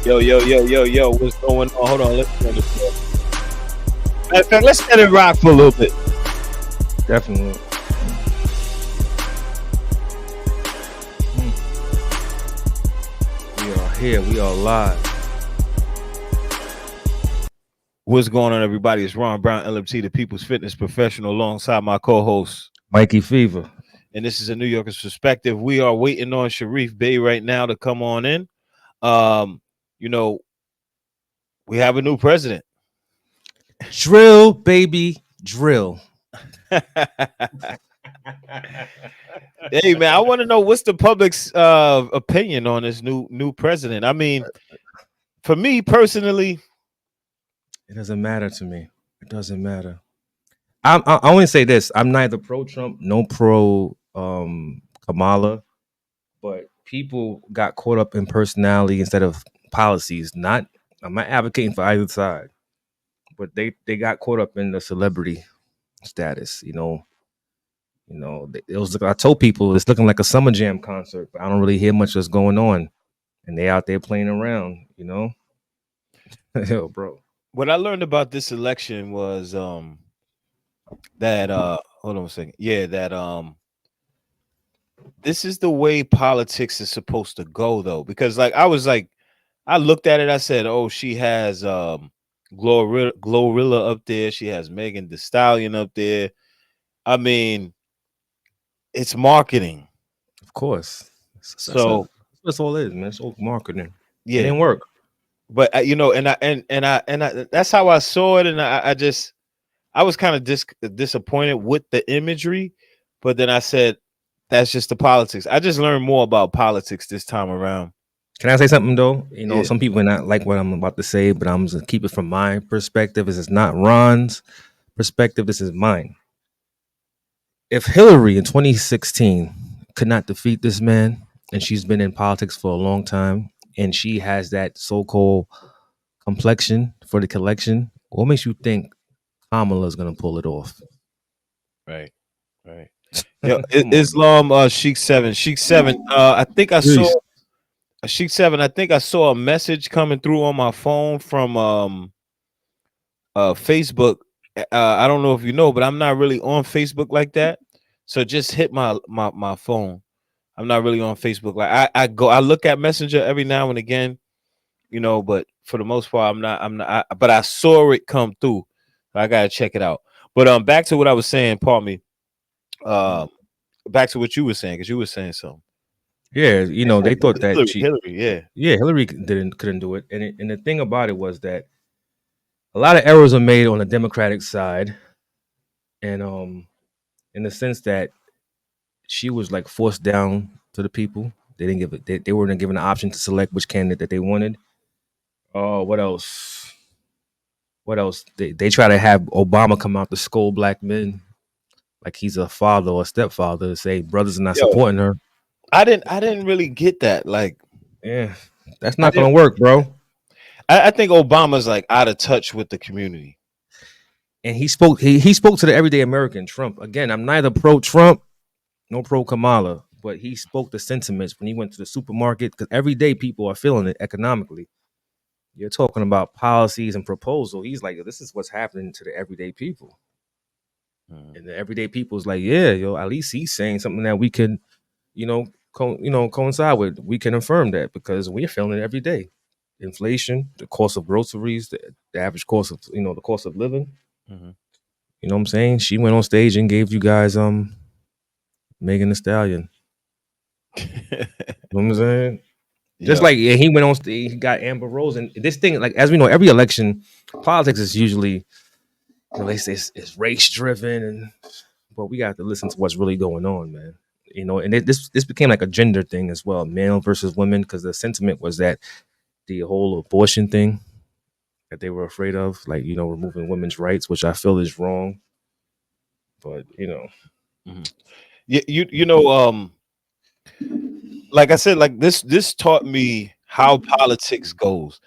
Yo, what's going on? Hold on, let's turn this off. Matter of fact, let's let it rock for a little bit. Definitely. We are here. We are live. What's going on, everybody? It's Ron Brown, LMT, the People's Fitness Professional, alongside my co-host, Mikey Fever. and this is a New Yorker's Perspective. We are waiting on Sharif Bey right now to come on in. You know, we have a new president. Drill, baby, drill. Hey man, I want to know what's the public's opinion on this new president. I mean, for me personally, It doesn't matter to me. It doesn't matter. I only say this. I'm neither pro-Trump, no pro Kamala, but people got caught up in personality instead of policies. I'm not advocating for either side, but they got caught up in the celebrity status. It was. I told people it's looking like a summer jam concert, but I don't really hear much that's going on, and they out there playing around. Yo, bro. what I learned about this election was that hold on a second. Yeah, that this is the way politics is supposed to go though, because I looked at it, I said, oh, she has Glorilla up there, she has Megan Thee Stallion up there. I mean, it's marketing. Of course. So That's all it is, man. It's all marketing. yeah, It didn't work. but and that's how I saw it, and I was kind of disappointed with the imagery, but then I said that's just the politics. I just learned more about politics this time around. Can I say something though? Yeah. Some people may not like what I'm about to say, but I'm just gonna keep it from my perspective. This is not Ron's perspective. This is mine. If Hillary in 2016 could not defeat this man, and she's been in politics for a long time, and she has that so-called complexion for the collection, what makes you think Kamala is gonna pull it off? Right. Yo, Islam Sheikh 7. I think I saw Sheikh 7. I think I saw a message coming through on my phone from Facebook. I don't know if you know, but I'm not really on Facebook like that. So just hit my phone. I'm not really on Facebook. Like I look at Messenger every now and again, but for the most part, I'm not. But I saw it come through. I gotta check it out. But back to what I was saying. Pardon me. Back to what you were saying, because you were saying something. Yeah, they thought that Hillary, Hillary couldn't do it, and the thing about it was that a lot of errors are made on the Democratic side, and in the sense that she was like forced down to the people. They didn't give it. They weren't given the option to select which candidate that they wanted. What else? They try to have Obama come out to scold black men like he's a father or a stepfather, to say brothers are not supporting her. I didn't really get that. Like, yeah, that's not gonna work, bro. I think Obama's like out of touch with the community. And he spoke to the everyday American. Trump, again, I'm neither pro-Trump nor pro-Kamala, but he spoke the sentiments when he went to the supermarket, because everyday people are feeling it economically. You're talking about policies and proposal. He's like, this is what's happening to the everyday people. And the everyday people is like, yeah, at least he's saying something that we can, coincide with. We can affirm that because we're feeling it every day. Inflation, the cost of groceries, the average cost of, the cost of living. Mm-hmm. You know what I'm saying? She went on stage and gave you guys Megan Thee Stallion. You know what I'm saying? Just like he went on stage, he got Amber Rose, and this thing, like, as we know, every election, politics is usually, they say it's race driven, but we got to listen to what's really going on, man. And this became like a gender thing as well, male versus women, because the sentiment was that the whole abortion thing that they were afraid of, like, removing women's rights, which I feel is wrong. But like I said, like this taught me how politics goes,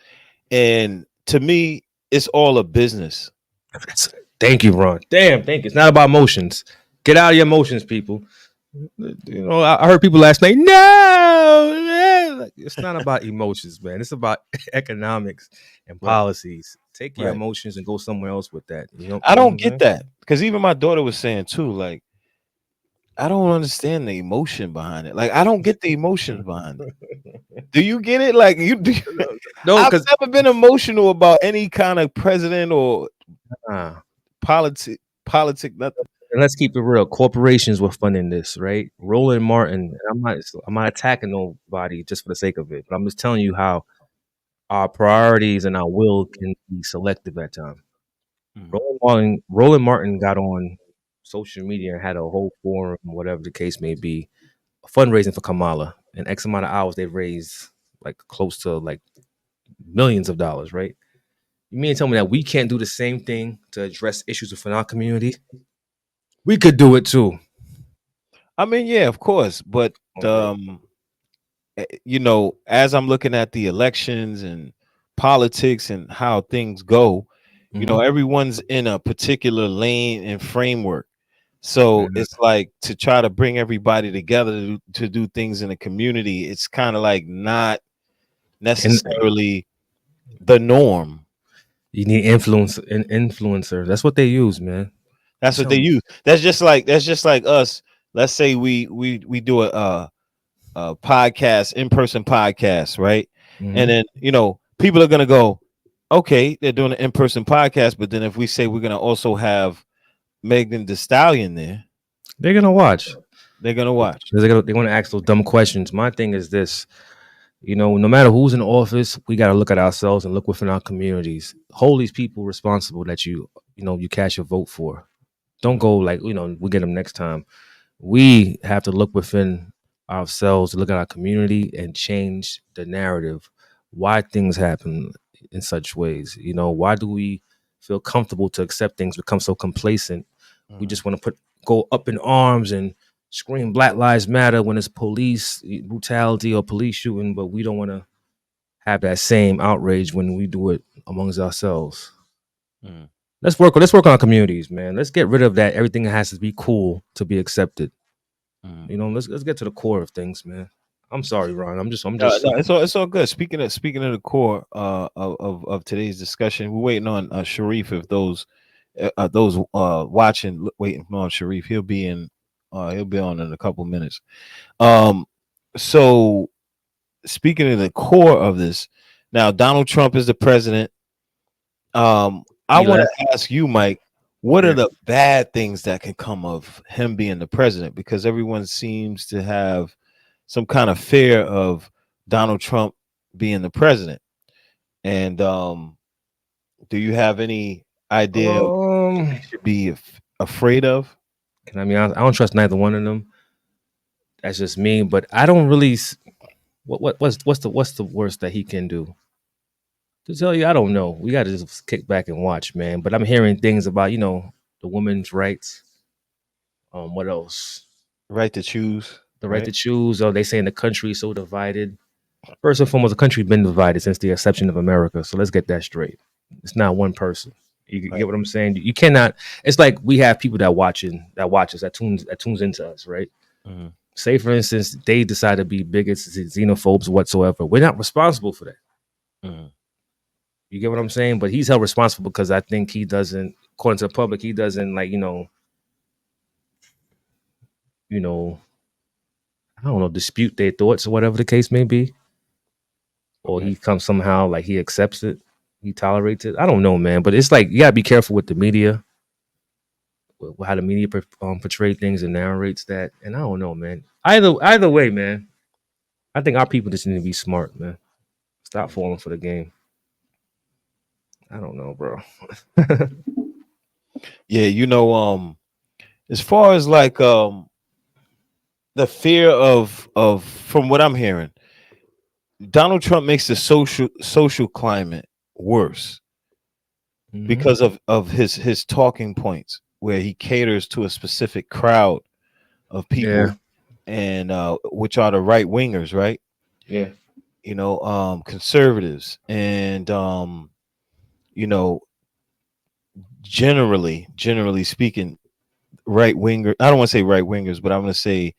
and to me, it's all a business. Thank you, Ron. Damn, thank you. It's not about emotions. Get out of your emotions, people. I heard people last night. No, It's not about emotions, man. It's about economics and Right. policies. Take your Right. emotions and go somewhere else with that. I You know what don't I'm get saying? that because even my daughter was saying too, like, I don't understand the emotion behind it. Like, I don't get the emotions behind it. Do you get it? Like, you do. No, I've because never been emotional about any kind of president or politic, nothing. and let's keep it real. Corporations were funding this, right? Roland Martin. And I'm not attacking nobody just for the sake of it, but I'm just telling you how our priorities and our will can be selective at times. Mhm. Roland Martin got on social media and had a whole forum, whatever the case may be, fundraising for Kamala. In X amount of hours, they've raised like close to like millions of dollars, right? You mean to tell me that we can't do the same thing to address issues within our community? We could do it too. I mean, yeah, of course, but Come on, bro. as I'm looking at the elections and politics and how things go, Hmm. everyone's in a particular lane and framework. So Yeah. it's like to try to bring everybody together to do things in the community. It's kind of like not And necessarily the norm. you need influence and influencer. That's what they use, man. I'm That's what they telling use. That's just like us. Let's say we do a podcast, in person podcast, right? you. And then people are gonna go, okay, they're doing an in person podcast, but then if we say we're gonna also have Megan Thee Stallion there, They're gonna watch. they're gonna watch. They're gonna ask those dumb questions. My thing is this: no matter who's in office, we got to look at ourselves and look within our communities. Hold these people responsible that you cast your vote for. Don't Mhm, go like, we get them next time. We have to look within ourselves, look at our community, and change the narrative. Why things happen in such ways? Why do we feel comfortable to accept things, become so complacent? We mhm, just want to go up in arms and scream Black Lives Matter when it's police brutality or police shooting, but we don't want to have that same outrage when we do it amongst ourselves. mhm, Let's work on our communities, man. Let's get rid of that. Everything has to be cool to be accepted. mhm. Let's get to the core of things, man. I'm sorry, Ron. I'm No, just no, it's all good. Speaking of the core of today's discussion, we're waiting on Sharif. If those watching waiting on Sharif, he'll be on in a couple minutes. Um, so speaking of the core of this, now Donald Trump is the president. I he want left. to ask you, Mike, what are Yeah. the bad things that can come of him being the president? Because everyone seems to have some kind of fear of Donald Trump being the president. And do you have any idea of what Um. they should be afraid of? Can I be honest? I don't trust neither one of them. That's just me. But I don't really. What's the worst that he can do? To tell you, I don't know. We got to just kick back and watch, man. But I'm hearing things about the women's rights. What else? Right to choose, The right right? to choose. Or they saying the country is so divided. First and foremost, the country's been divided since the exception of America. So let's get that straight. It's not one person. You Right. get what I'm saying? You cannot. It's like we have people that watches that tunes into us, right? Mhm, Say for instance, they decide to be bigots, xenophobes, whatsoever. We're not responsible for that. mhm, You get what I'm saying? But he's held responsible because I think he doesn't, according to the public, he doesn't like you know, I don't know, dispute their thoughts or whatever the case may be, or okay. he comes somehow like he accepts it, he tolerates it. I don't know, man. But it's like you gotta be careful with the media, how the media portray things and narrates that. And I don't know, man. Either way, man. I think our people just need to be smart, man. Stop Mhm. falling for the game. I don't know, bro. Yeah, as far as like the fear of from what I'm hearing, Donald Trump makes the social climate worse Hmm. because of his talking points where he caters to a specific crowd of people Yeah, and which are the right wingers, right? yeah, Conservatives and you know generally speaking, right winger. I don't want to say right wingers, but I'm going to say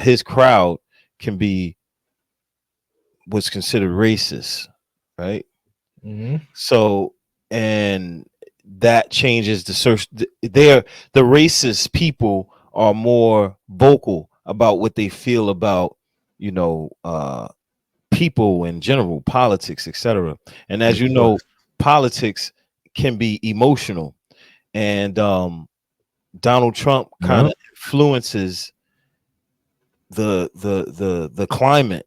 his crowd can be was considered racist, right? Mm-hmm. So, and that changes the search. They're the racist people are more vocal about what they feel about, you know, people in general, politics, etc. And as Of you know, course. politics can be emotional, and Donald Trump kind Yeah. of influences the climate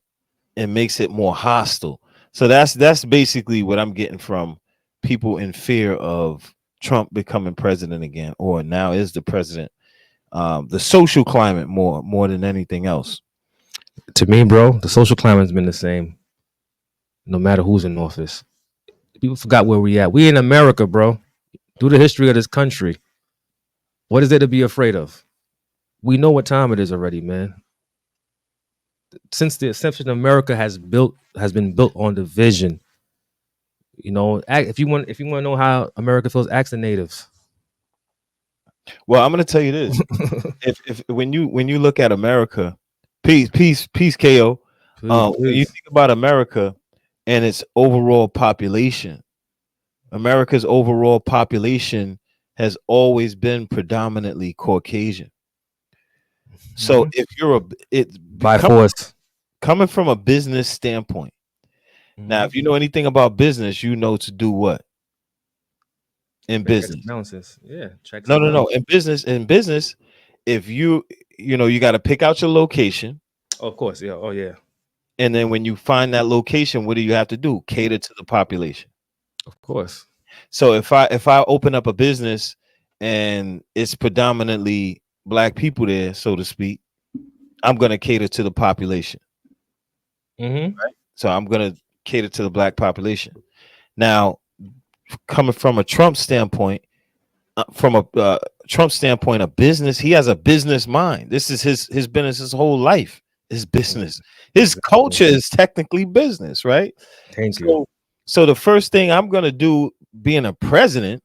and makes it more hostile. So that's basically what I'm getting from people in fear of Trump becoming president again, or now is the president. The social climate more than anything else. To me, bro, the social climate's been the same, no matter who's in office. People forgot where we at. We in America, bro. Through the history of this country, what is there to be afraid of? We know what time it is already, man. Since the inception, America has been built on division. You know, if you want to know how America feels, ask the natives. Well, I'm gonna tell you this: if when you look at America, peace, Ko. Peace, When you peace. think about America and its overall population, America's overall population has always been predominantly Caucasian. So Hmm. if you're By force. coming from a business standpoint, now Hmm. if you know anything about business, you know to do what in Make checks business. and balances. Yeah, checks No, and no, no. balances. In business, if you got to pick out your location, Oh, of course, yeah. Oh, yeah. and then when you find that location, what do you have to do? Cater to the population. Of course. So if I open up a business and it's predominantly black people there, so to speak, I'm gonna cater to the population. Hmm. So I'm gonna cater to the black population. Now, coming from a Trump standpoint, Trump standpoint, a business, he has a business mind. This is his business, his whole life is business. His Exactly. culture is technically business, right? Thank you. So the first thing I'm gonna do, being a president,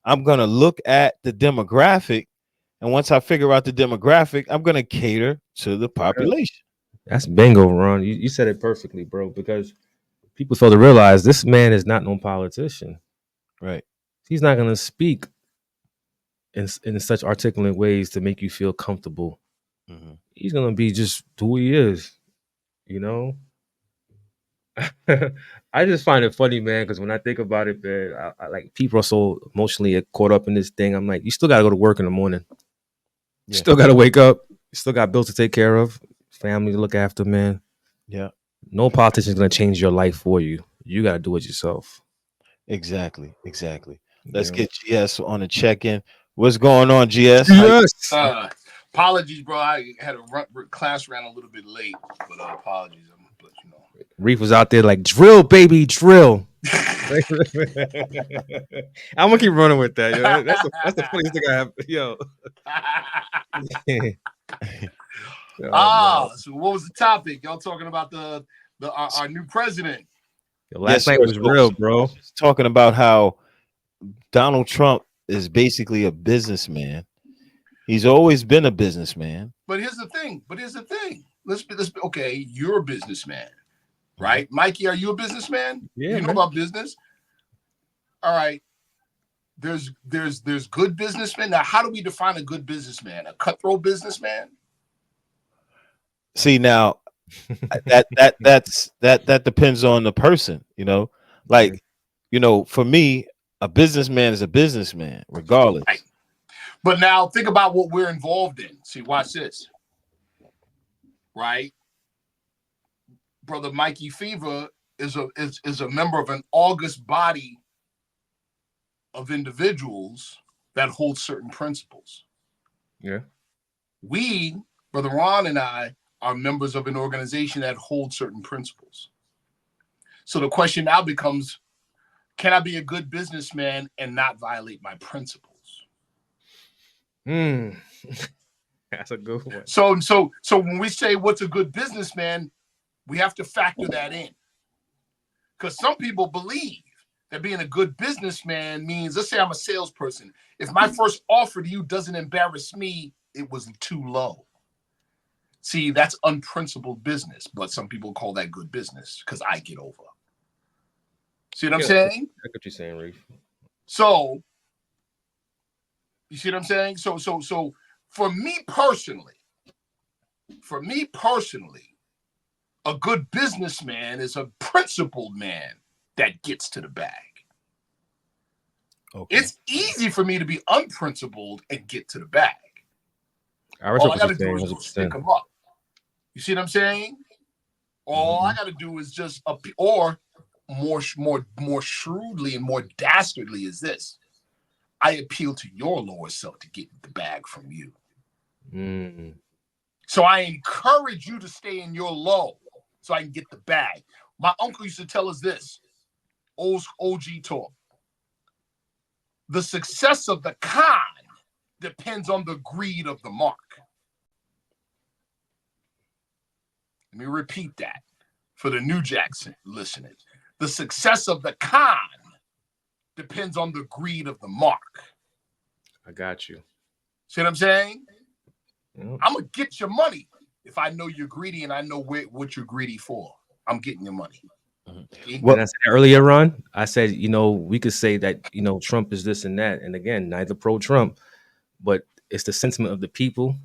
I'm gonna look at the demographic, and once I figure out the demographic, I'm gonna cater to the population. That's bingo, Ron. You said it perfectly, bro. Because people fail to realize this man is not no politician. Right. He's not going to speak in such articulate ways to make you feel comfortable. Mhm. He's going to be just who he is, you know? I just find it funny, man, because when I think about it, man, I like people are so emotionally caught up in this thing. I'm like, you still got to go to work in the morning. You Yeah. still got to wake up. You still got bills to take care of, family to look after, man. Yeah. No politician's going to change your life for you. You got to do it yourself. Exactly. Exactly. Let's You know? get GS on the check-in. What's going on, GS? Yes. Apologies, bro. I had a class ran a little bit late, but apologies. But Reef was out there like drill, baby, drill. I'm gonna keep running with that. Yo. That's the funniest thing I have. Yo. Oh man. so what was the topic? Y'all talking about our new president? Yo, Yes, last sir. night was real, I bro. was just talking about how Donald Trump is basically a businessman. He's always been a businessman. But here's the thing. Let's be okay. You're a businessman, Mhm. right? Mikey, are you a businessman? Yeah, You know man. about business. All right. There's good businessmen. Now, how do we define a good businessman? A cutthroat businessman? See now, that depends on the person, Yeah. like, for me, a businessman is a businessman Right. regardless. But now think about what we're involved in. See, watch this. Right? Brother Mikey Fever is a member of an august body of individuals that hold certain principles. Yeah. We, Brother Ron and I, are members of an organization that holds certain principles. So the question now becomes, can I be a good businessman and not violate my principles? Mm. That's a good one. So when we say what's a good businessman, we have to factor that in. Because some people believe that being a good businessman means, let's say I'm a salesperson. If my first offer to you doesn't embarrass me, it was too low. See, that's unprincipled business, but some people call that good business because I get over. See what I'm saying? I get what you're saying, Reef. So, you see what I'm saying? So for me personally, a good businessman is a principled man that gets to the bag. Okay. It's easy for me to be unprincipled and get to the bag. I All respect I what got you're to do saying, is go stick 100%. them up. You see what I'm saying? All I got to do is just or more shrewdly and more dastardly is this: I appeal to your lower self to get the bag from you. Mm. So I encourage you to stay in your low so I can get the bag. My uncle used to tell us this, old OG talk. The success of the con depends on the greed of the mark. Let me repeat that for the new Jackson listening. The success of the con depends on the greed of the mark. I got you. See what I'm saying? Yep. I'm going to get your money if I know you're greedy and I know what you're greedy for. I'm getting your money. When I said earlier, Ron, I said, we could say that, Trump is this and that. And again, neither pro-Trump, but it's the sentiment of the people.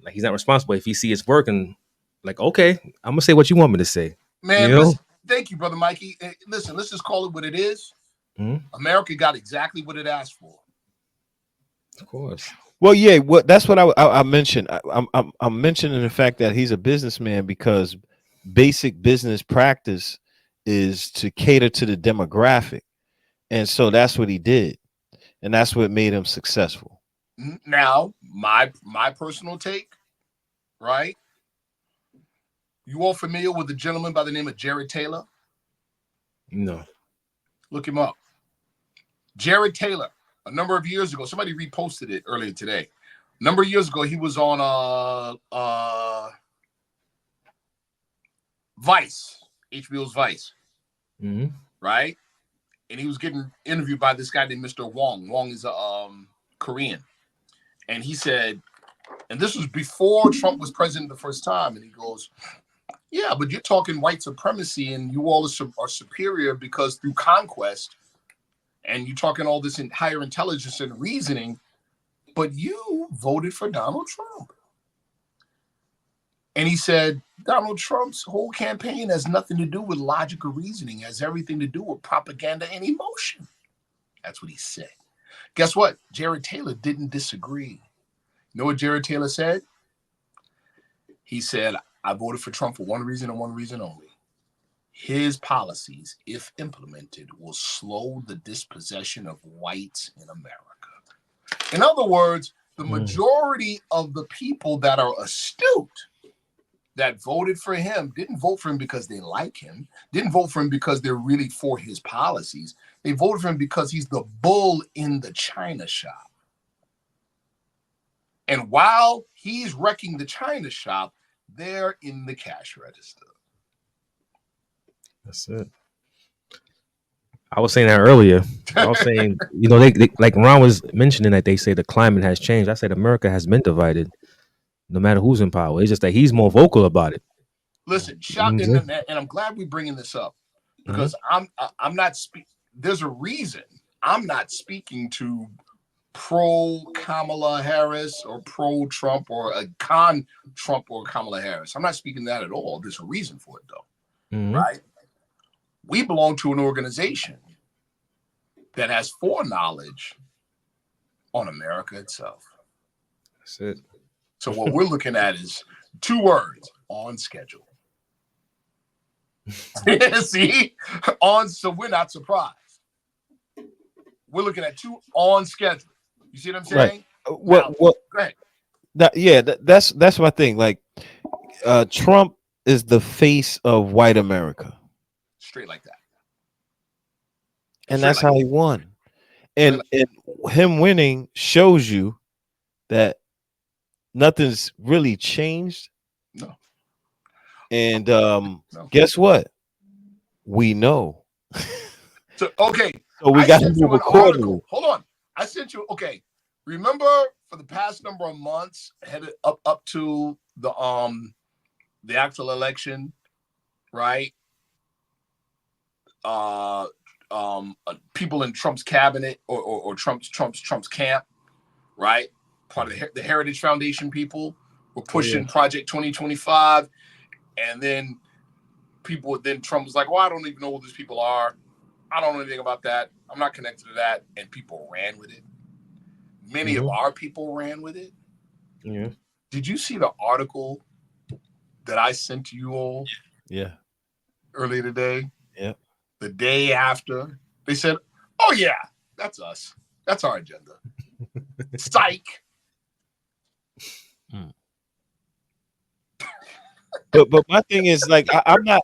Like, he's not responsible. If he see it's working, like, okay, I'm going to say what you want me to say. Man, listen, thank you, Brother Mikey. Listen, let's just call it what it is. Mm-hmm. America got exactly what it asked for. Of course. Well, yeah, that's what I mentioned. I'm mentioning the fact that he's a businessman because basic business practice is to cater to the demographic, and so that's what he did, and that's what made him successful. Now, my personal take, right? You all familiar with a gentleman by the name of Jared Taylor? No. Look him up. Jared Taylor, a number of years ago, somebody reposted it earlier today. A number of years ago, he was on Vice, HBO's Vice, right? And he was getting interviewed by this guy named Mr. Wong. Wong is a Korean. And he said, and this was before Trump was president the first time, and he goes, yeah, but you're talking white supremacy and you all are superior because through conquest, and you're talking all this in higher intelligence and reasoning, but you voted for Donald Trump. And he said, Donald Trump's whole campaign has nothing to do with logical reasoning, it has everything to do with propaganda and emotion. That's what he said. Guess what? Jared Taylor didn't disagree. You know what Jared Taylor said? He said, I voted for Trump for one reason and one reason only. His policies, if implemented, will slow the dispossession of whites in America. In other words, the majority of the people that are astute that voted for him didn't vote for him because they like him, didn't vote for him because they're really for his policies. They voted for him because he's the bull in the china shop. And while he's wrecking the china shop, they're in the cash register. That's it. I was saying that earlier. I was saying, they like Ron was mentioning that they say the climate has changed. I said America has been divided, no matter who's in power. It's just that he's more vocal about it. Listen, and I'm glad we're bringing this up because I'm not speaking. There's a reason I'm not speaking to pro Kamala Harris or pro Trump or a con Trump or Kamala Harris. I'm not speaking that at all. There's a reason for it though, right? We belong to an organization that has foreknowledge on America itself. That's it. So what we're looking at is 2 words: on schedule. See, so we're not surprised. We're looking at 2 on schedule. You see what I'm saying? Right. What? Go ahead. That's my thing. Like, Trump is the face of white America. Straight like that. And that's how he won. And him winning shows you that nothing's really changed. No. And guess what? We know. So okay. So we got to move accordingly. Hold on. I sent you. Okay. Remember, for the past number of months, headed up to the actual election, right? People in Trump's cabinet or Trump's camp, right? Part of the Heritage Foundation people were pushing Project 2025, and then Trump was like, well, I don't even know who these people are. I don't know anything about that. I'm not connected to that. And people ran with it. Many of our people ran with it. Yeah. Did you see the article that I sent to you all? Yeah. Earlier today? Yeah. The day after, they said, oh yeah, that's us. That's our agenda. Psych. But my thing is like I'm not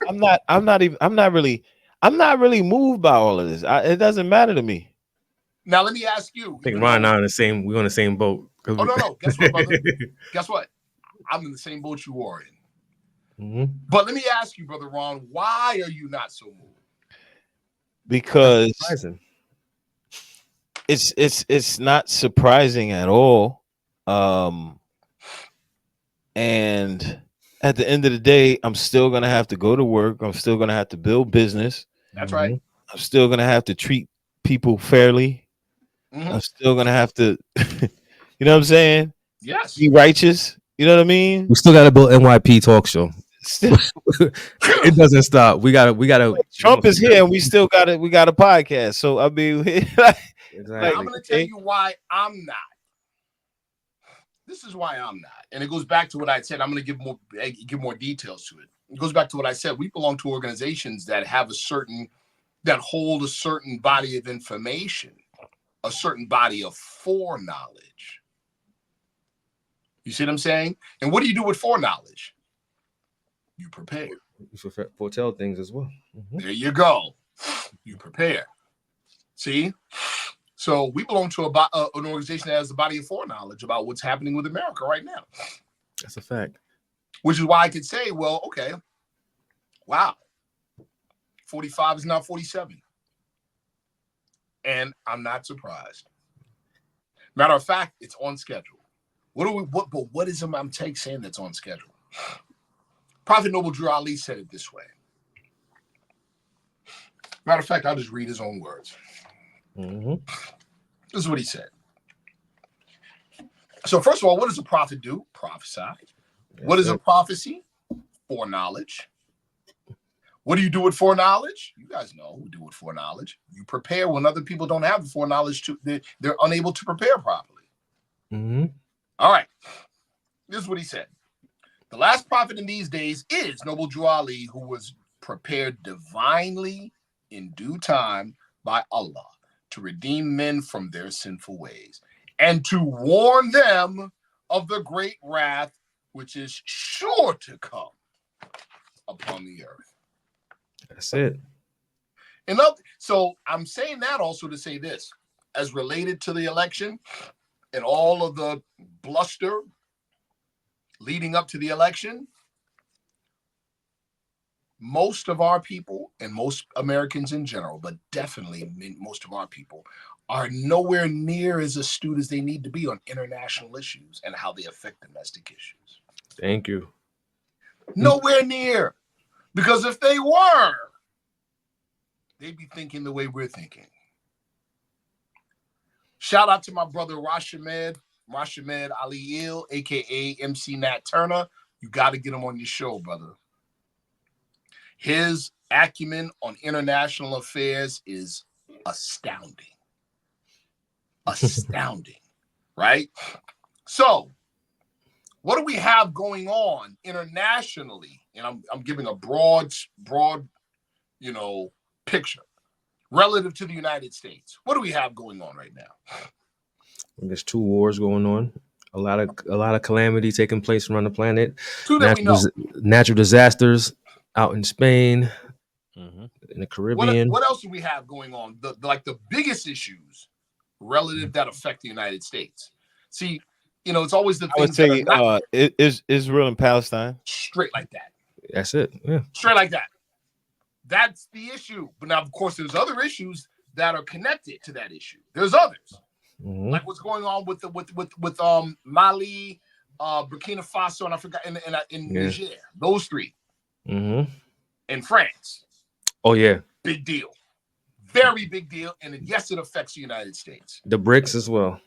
really moved by all of this. It doesn't matter to me. Now let me ask you. I think Ron and I we're on the same boat. Oh no. Guess what, brother? Guess what? I'm in the same boat you are in. But let me ask you, brother Ron, why are you not so moved? Because it's not surprising at all. And at the end of the day, I'm still gonna have to go to work. I'm still gonna have to build business. That's right. I'm still gonna have to treat people fairly. I'm still gonna have to, you know what I'm saying? Yes. Be righteous. You know what I mean? We still got to build NYP talk show. Still, it doesn't stop. We gotta. Trump is here, and we still got it. We got a podcast. So I mean, exactly. I'm gonna tell you why I'm not. This is why I'm not, and it goes back to what I said. I'm gonna give more details to it. It goes back to what I said. We belong to organizations that hold a certain body of information, a certain body of foreknowledge. You see what I'm saying? And what do you do with foreknowledge? You prepare. You foretell things as well. There you go. You prepare. See? So we belong to an organization that has a body of foreknowledge about what's happening with America right now. That's a fact. Which is why I could say, well, okay, wow, 45 is now 47. And I'm not surprised. Matter of fact, it's on schedule. What is I'm saying that's on schedule? Prophet Noble Drew Ali said it this way. Matter of fact, I'll just read his own words. This is what he said. So first of all, what does a prophet do? Prophesy. What is a prophecy? Foreknowledge. What do you do with foreknowledge? You guys know what we do with foreknowledge. You prepare when other people don't have the foreknowledge. They're unable to prepare properly. All right. This is what he said. The last prophet in these days is Noble Drew Ali, who was prepared divinely in due time by Allah to redeem men from their sinful ways and to warn them of the great wrath which is sure to come upon the earth. That's it. So I'm saying that also to say this, as related to the election and all of the bluster leading up to the election, most of our people and most Americans in general, but definitely most of our people, are nowhere near as astute as they need to be on international issues and how they affect domestic issues. Thank you. Nowhere near. Because if they were, they'd be thinking the way we're thinking. Shout out to my brother Rashamed Ali Il, aka MC Nat Turner. You got to get him on your show, brother. His acumen on international affairs is astounding. Astounding, right? So, what do we have going on internationally? And I'm giving a broad, picture relative to the United States. What do we have going on right now? There's 2 wars going on. A lot of calamity taking place around the planet. 2 that we know. Natural disasters out in Spain, in the Caribbean. What else do we have going on? The biggest issues relative that affect the United States. See, it's always the things I would say Israel and Palestine. Straight like that. That's it. Yeah. Straight like that. That's the issue. But now, of course, there's other issues that are connected to that issue. There's others. Like what's going on with Mali, Burkina Faso, and I forgot in Niger. Those three. Mm-hmm. And France. Oh yeah. Big deal. Very big deal. And yes, it affects the United States. The BRICS as well.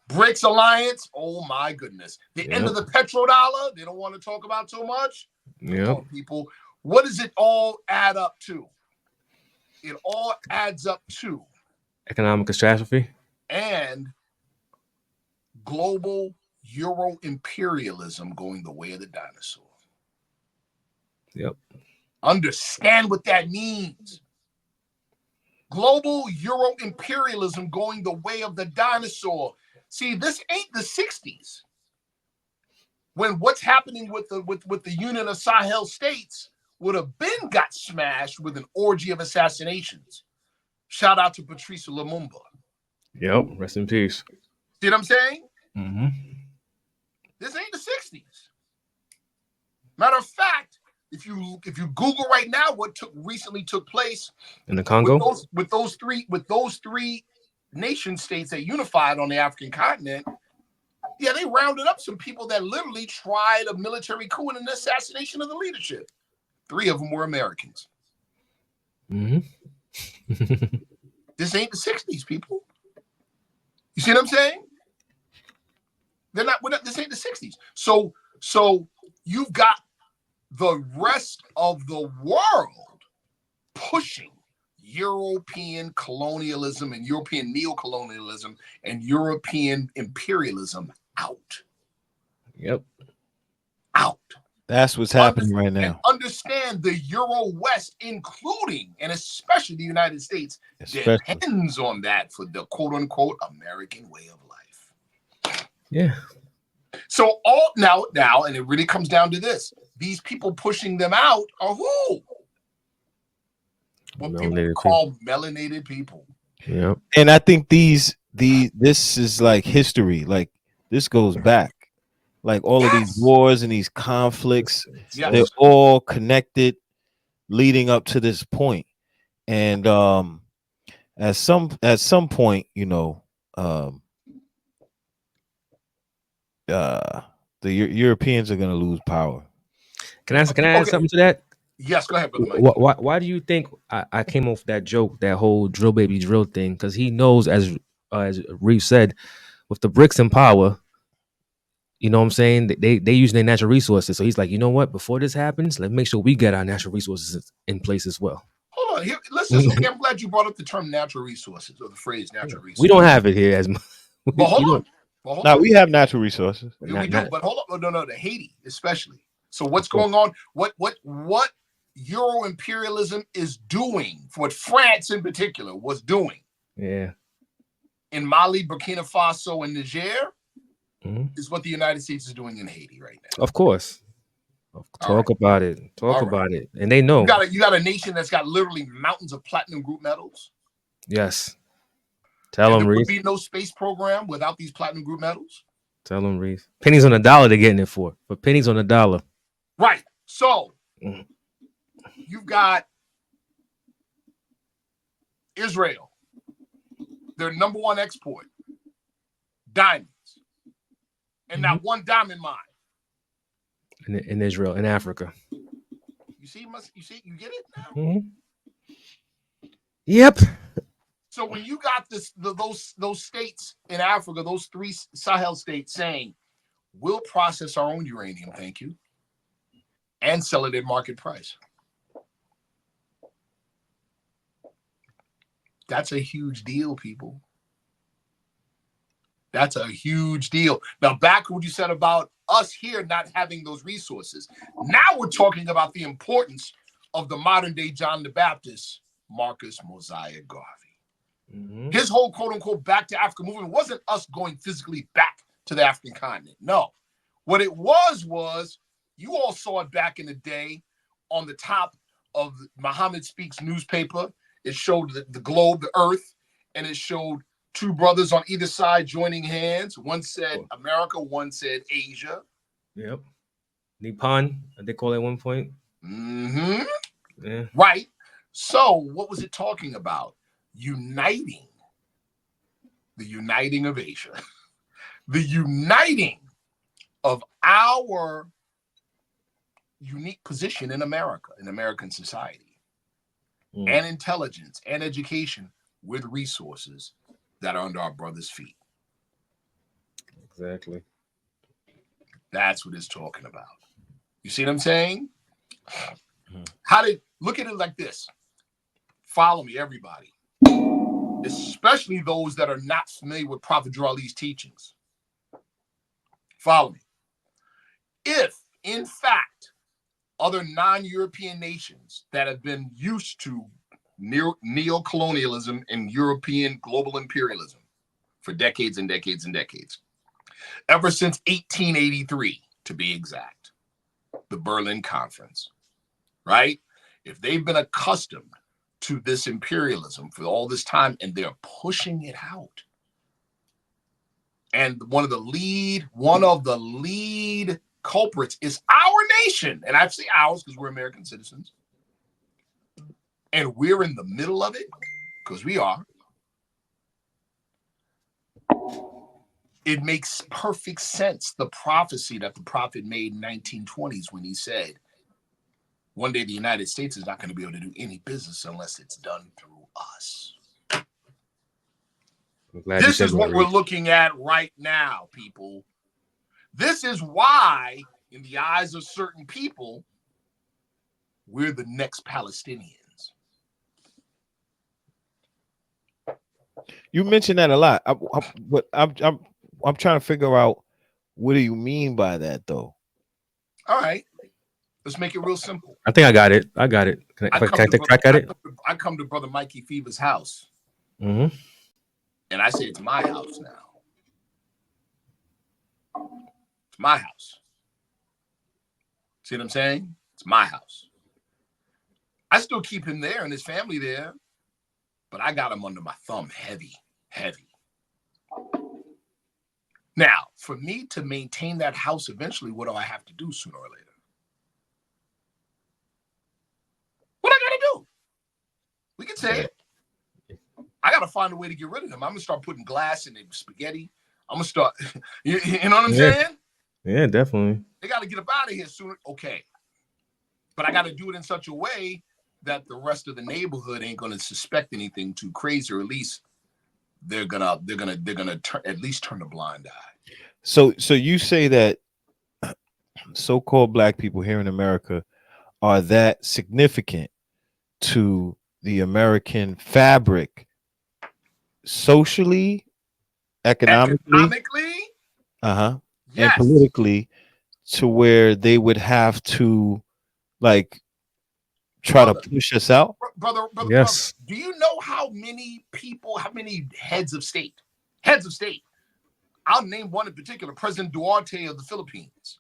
BRICS alliance. Oh my goodness. The end of the petrodollar. They don't want to talk about so much. Yeah. People. What does it all add up to? It all adds up to economic catastrophe and global Euro imperialism going the way of the dinosaur. Yep. Understand what that means. Global Euro imperialism going the way of the dinosaur. See, this ain't the 60s. When what's happening with the Union of Sahel states would have been got smashed with an orgy of assassinations. Shout out to Patrice Lumumba. Yep. Rest in peace. See what I'm saying? Mm-hmm. This ain't the 60s. Matter of fact, if you Google right now what recently took place in the Congo with those three nation states that unified on the African continent, yeah, they rounded up some people that literally tried a military coup and an assassination of the leadership. 3 of them were Americans. Mm-hmm. This ain't the 60s, people. You see what I'm saying? We're not, this ain't the 60s. So you've got the rest of the world pushing European colonialism and European neocolonialism and European imperialism out. Yep. Out. That's what's happening right now. And understand the Euro West, including and especially the United States, depends on that for the quote unquote American way of life. Yeah. So all now, and it really comes down to this: these people pushing them out are who? What people call melanated people. Yeah. And I think this is like history. Like this goes back. Like all of these wars and these conflicts, they're all connected leading up to this point. And at some point, you know, the Europeans are going to lose power. Can I add something to that? Yes, go ahead, brother Mike. Why do you think I came off that joke, that whole drill baby drill thing? Because he knows, as Reeve said, with the BRICS in power, you know what I'm saying? They using their natural resources. So he's like, you know what? Before this happens, let's make sure we get our natural resources in place as well. Hold on. Here, listen, okay, I'm glad you brought up the term natural resources or the phrase natural resources. We don't have it here as much. But hold on. Now we have natural resources. Yeah, we do, but hold on. No, the Haiti especially. So what's going on? What Euro imperialism is doing, for what France in particular was doing. Yeah. In Mali, Burkina Faso, and Niger, is what the United States is doing in Haiti right now. Of course. Talk about it. And they know. You got a nation that's got literally mountains of platinum group metals. Yes. Tell them, There Reese. would be no space program without these platinum group metals. Tell them, Reese. Pennies on the dollar they're getting it for pennies on the dollar. Right. So you've got Israel, their number one export, diamonds, and not one diamond mine. In Israel, in Africa. You see, you get it now? Mm-hmm. Yep. So when you got those states in Africa, those 3 Sahel states saying, we'll process our own uranium, thank you, and sell it at market price. That's a huge deal, people. That's a huge deal. Now, back to what you said about us here not having those resources. Now we're talking about the importance of the modern day John the Baptist, Marcus Mosiah Garvey. Mm-hmm. His whole quote unquote back to Africa movement wasn't us going physically back to the African continent. No. What it was you all saw it back in the day on the top of Muhammad Speaks newspaper. It showed the globe, the earth, and it showed 2 brothers on either side joining hands. One said America, one said Asia. Yep. Nippon, they call it at one point. Mm-hmm. Yeah. Right. So what was it talking about? The uniting of Asia. The uniting of our unique position in America, in American society, and intelligence and education with resources that are under our brothers' feet. Exactly. That's what it's talking about. You see what I'm saying? How did look at it like this? Follow me, everybody, especially those that are not familiar with Prophet Ali's teachings. Follow me. If, in fact, other non-European nations that have been used to neo-colonialism and European global imperialism for decades and decades and decades, ever since 1883, to be exact, the Berlin Conference, right? If they've been accustomed to this imperialism for all this time and they're pushing it out, and one of the lead culprits is our nation, and I say ours because we're American citizens, and we're in the middle of it because we are. It makes perfect sense, the prophecy that the prophet made in 1920s when he said, one day the United States is not going to be able to do any business unless it's done through us. This is what we're looking at right now, people. This is why, in the eyes of certain people, we're the next Palestinians. You mentioned that a lot, but I'm trying to figure out what do you mean by that, though. All right, let's make it real simple. I think I got it. Can I take a crack at it? I come to Brother Mikey Fever's house, and I say it's my house now. It's my house. See what I'm saying? It's my house. I still keep him there and his family there, but I got him under my thumb heavy. Now, for me to maintain that house eventually, what do I have to do sooner or later? What I got to do? We can say it. I got to find a way to get rid of them. I'm going to start putting glass in the spaghetti. I'm going to start, you know what I'm saying? Yeah, definitely. They got to get up out of here sooner. Okay. But I got to do it in such a way that the rest of the neighborhood ain't going to suspect anything too crazy, or at least they're gonna at least turn a blind eye. So you say that so-called black people here in America are that significant to the American fabric, socially, economically, yes. and politically, to where they would have to like try to push us out? Brother, yes. Do you know how many people, how many heads of state? I'll name one in particular, President Duarte of the Philippines.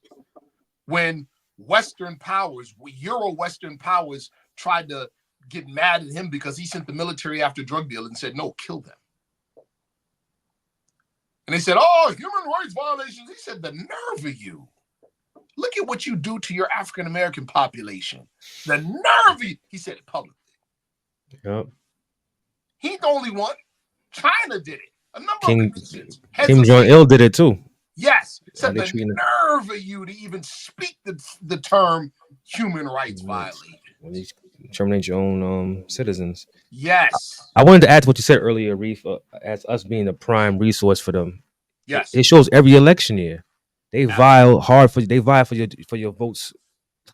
When Western powers, Euro-Western powers, tried to get mad at him because he sent the military after drug dealers and said, no, kill them. And they said, oh, human rights violations. He said, the nerve of you. Look at what you do to your African-American population. The nerve of you. He said it publicly. Yep. He ain't the only one. China did it. A number of nations. Kim Jong-il did it too. Yes. Said the nerve of you to even speak the term human rights violation. When you terminate your own citizens. Yes. I wanted to add to what you said earlier, Reef, as us being a prime resource for them. Yes. It shows every election year. They vie hard for your votes.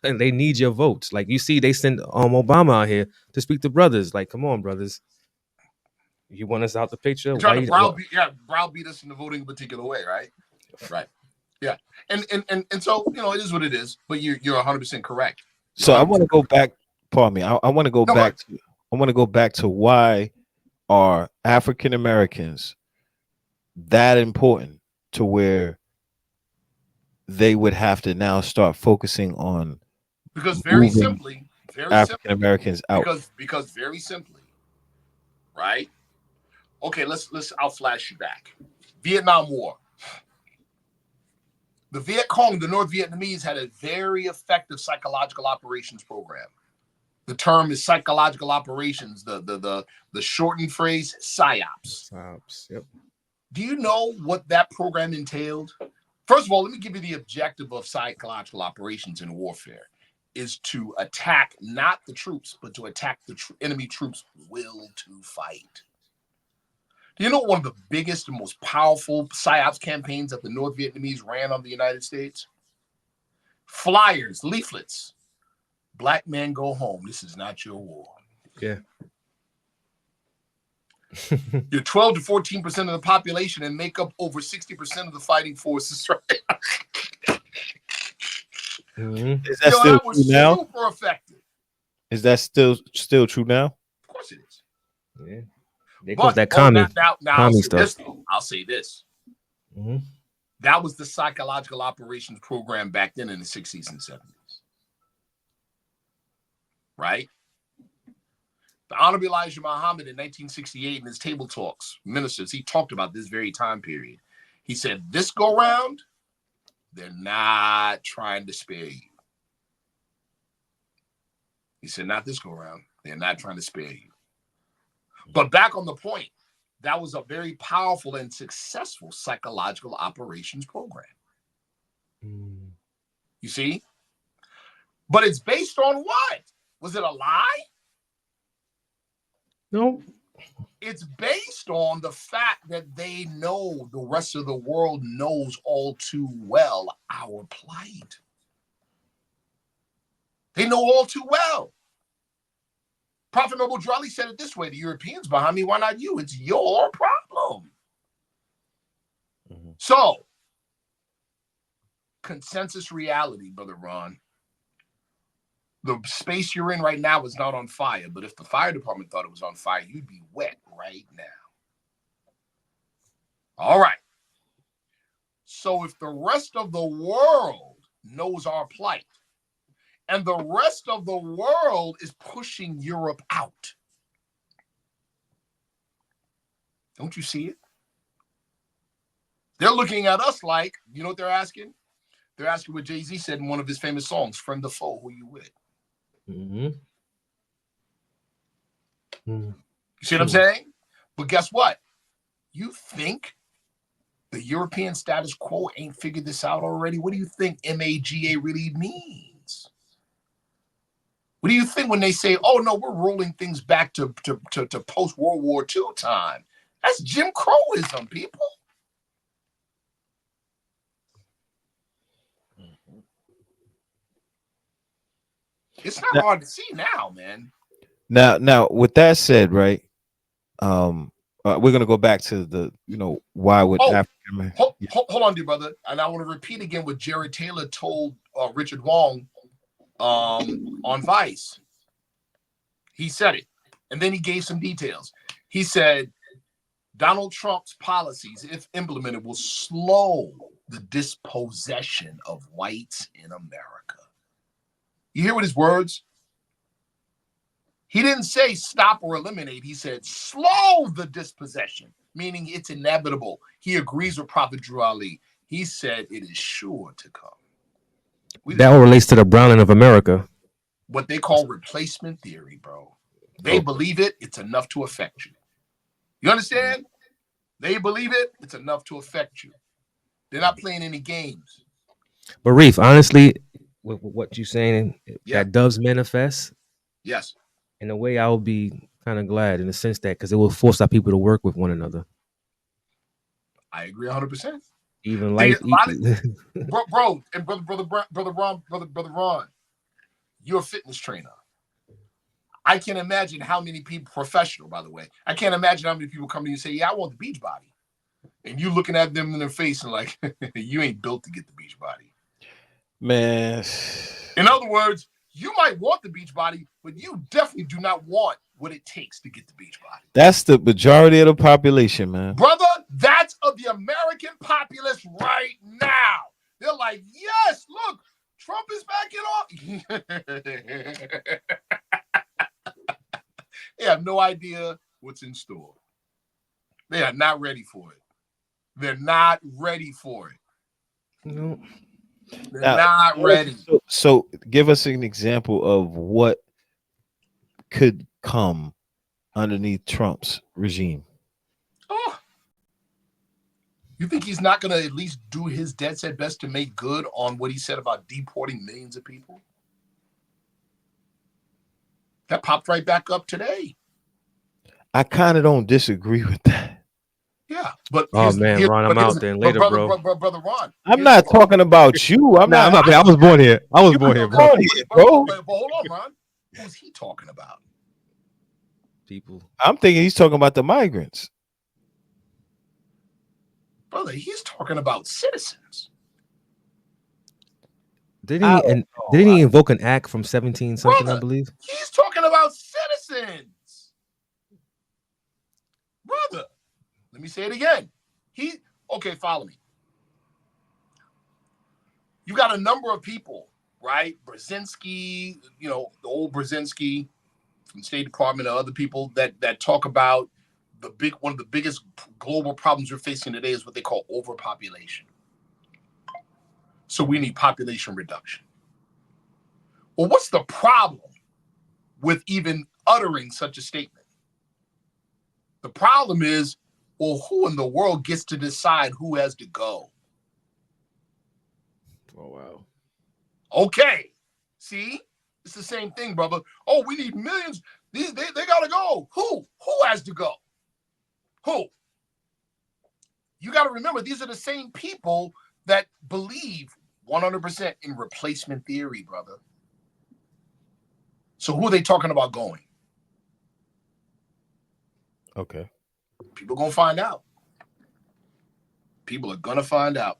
And they need your votes. Like you see, they send Obama out here to speak to brothers. Like, come on, brothers. You want us out the picture? Trying to browbeat us in the voting a particular way, right? Right. Yeah. And so, it is what it is, but you're 100% correct. So I want to go back, pardon me. I want to go back to I want to go back to why are African Americans that important to where they would have to now start focusing on, because very simply African Americans out. Because very simply, right? Okay, I'll flash you back. Vietnam War. The Viet Cong, the North Vietnamese, had a very effective psychological operations program. The term is psychological operations. The shortened phrase, PSYOPs. PSYOPs, yep. Do you know what that program entailed? First of all, let me give you the objective of psychological operations in warfare is to attack not the troops, but to attack the enemy troops' will to fight. Do you know one of the biggest and most powerful PSYOPs campaigns that the North Vietnamese ran on the United States? Flyers, leaflets. Black men go home. This is not your war. Yeah. You're 12 to 14% of the population and make up over 60% of the fighting forces, right? Is that still true now? Super effective. Is that still true now? Of course it is. Yeah. They call that commie stuff. I'll say this. Mm-hmm. That was the psychological operations program back then in the 60s and 70s. Right? The Honorable Elijah Muhammad in 1968 in his table talks, ministers, he talked about this very time period. He said, this go round, they're not trying to spare you. He said, not this go round. They're not trying to spare you. But back on the point, that was a very powerful and successful psychological operations program. You see? But it's based on what? Was it a lie? No. It's based on the fact that they know the rest of the world knows all too well our plight. They know all too well. Prophet Noble Drew said it this way: the Europeans behind me, why not you? It's your problem. Mm-hmm. So, consensus reality, Brother Ron. The space you're in right now is not on fire, but if the fire department thought it was on fire, you'd be wet right now. All right. So if the rest of the world knows our plight, and the rest of the world is pushing Europe out, don't you see it? They're looking at us like, you know what they're asking? They're asking what Jay-Z said in one of his famous songs, friend or foe, who you with? Mm-hmm. You see what I'm saying? But guess what? You think the European status quo ain't figured this out already? What do you think MAGA really means? What do you think when they say, oh, no, we're rolling things back to post-World War II time? That's Jim Crowism, people. It's not hard to see now, man. Now, with that said, right? We're gonna go back to the, why would African? Hold on, dear brother, and I want to repeat again what Jared Taylor told Richard Wong on Vice. He said it, and then he gave some details. He said Donald Trump's policies, if implemented, will slow the dispossession of whites in America. You hear what his words? He didn't say stop or eliminate. He said slow the dispossession, meaning it's inevitable. He agrees with Prophet Drew Ali. He said it is sure to come. That all relates to the browning of America. What they call replacement theory, bro. They believe it, it's enough to affect you. You understand? They believe it, it's enough to affect you. They're not playing any games. But Reef, honestly, with what you're saying, that does manifest. Yes. In a way, I would be kind of glad in the sense that because it will force our people to work with one another. I agree 100%. Even life, bro, and brother Ron, you're a fitness trainer. I can't imagine how many people, professional, by the way, I can't imagine how many people come to you and say, yeah, I want the beach body. And you looking at them in their face and like, you ain't built to get the beach body. Man. In other words, you might want the beach body, but you definitely do not want what it takes to get the beach body. That's the majority of the population, man. Brother, that's of the American populace right now. They're like, yes, look, Trump is backing off. They have no idea what's in store. They are not ready for it. They're not ready for it. No. They're not ready. So give us an example of what could come underneath Trump's regime. Oh. You think he's not going to at least do his dead set best to make good on what he said about deporting millions of people? That popped right back up today. I kind of don't disagree with that. Yeah, but Oh man, Ron, I'm out then later, brother, bro. brother Ron. I'm not talking about you. I'm Nah, not. I'm not. I was born here. I was born here, bro. Born here, bro. But hold on, Ron. Who's he talking about? People. I'm thinking he's talking about the migrants. Brother, he's talking about citizens. Didn't he invoke an act from 17 something, brother, I believe? He's talking about citizens. Brother, let me say it again. Okay, follow me. You got a number of people, right? Brzezinski, the old Brzezinski from the State Department, and other people that talk about one of the biggest global problems we're facing today is what they call overpopulation. So we need population reduction. Well, what's the problem with even uttering such a statement? The problem is, well, who in the world gets to decide who has to go? Oh, wow. Okay. See? It's the same thing, brother. Oh, we need millions. They got to go. Who? Who has to go? Who? You got to remember, these are the same people that believe 100% in replacement theory, brother. So who are they talking about going? Okay. People are going to find out. People are going to find out.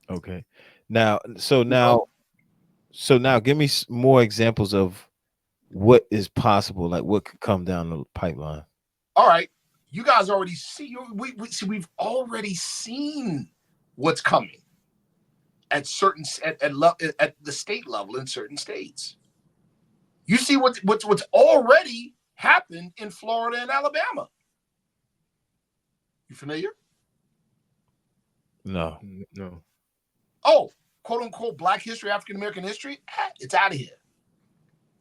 Okay. Now, give me more examples of what is possible, like what could come down the pipeline. All right. You guys already see, we've already seen what's coming at the state level in certain states. You see what's already happened in Florida and Alabama. You familiar? No. Oh, quote unquote Black history, African American history. It's out of here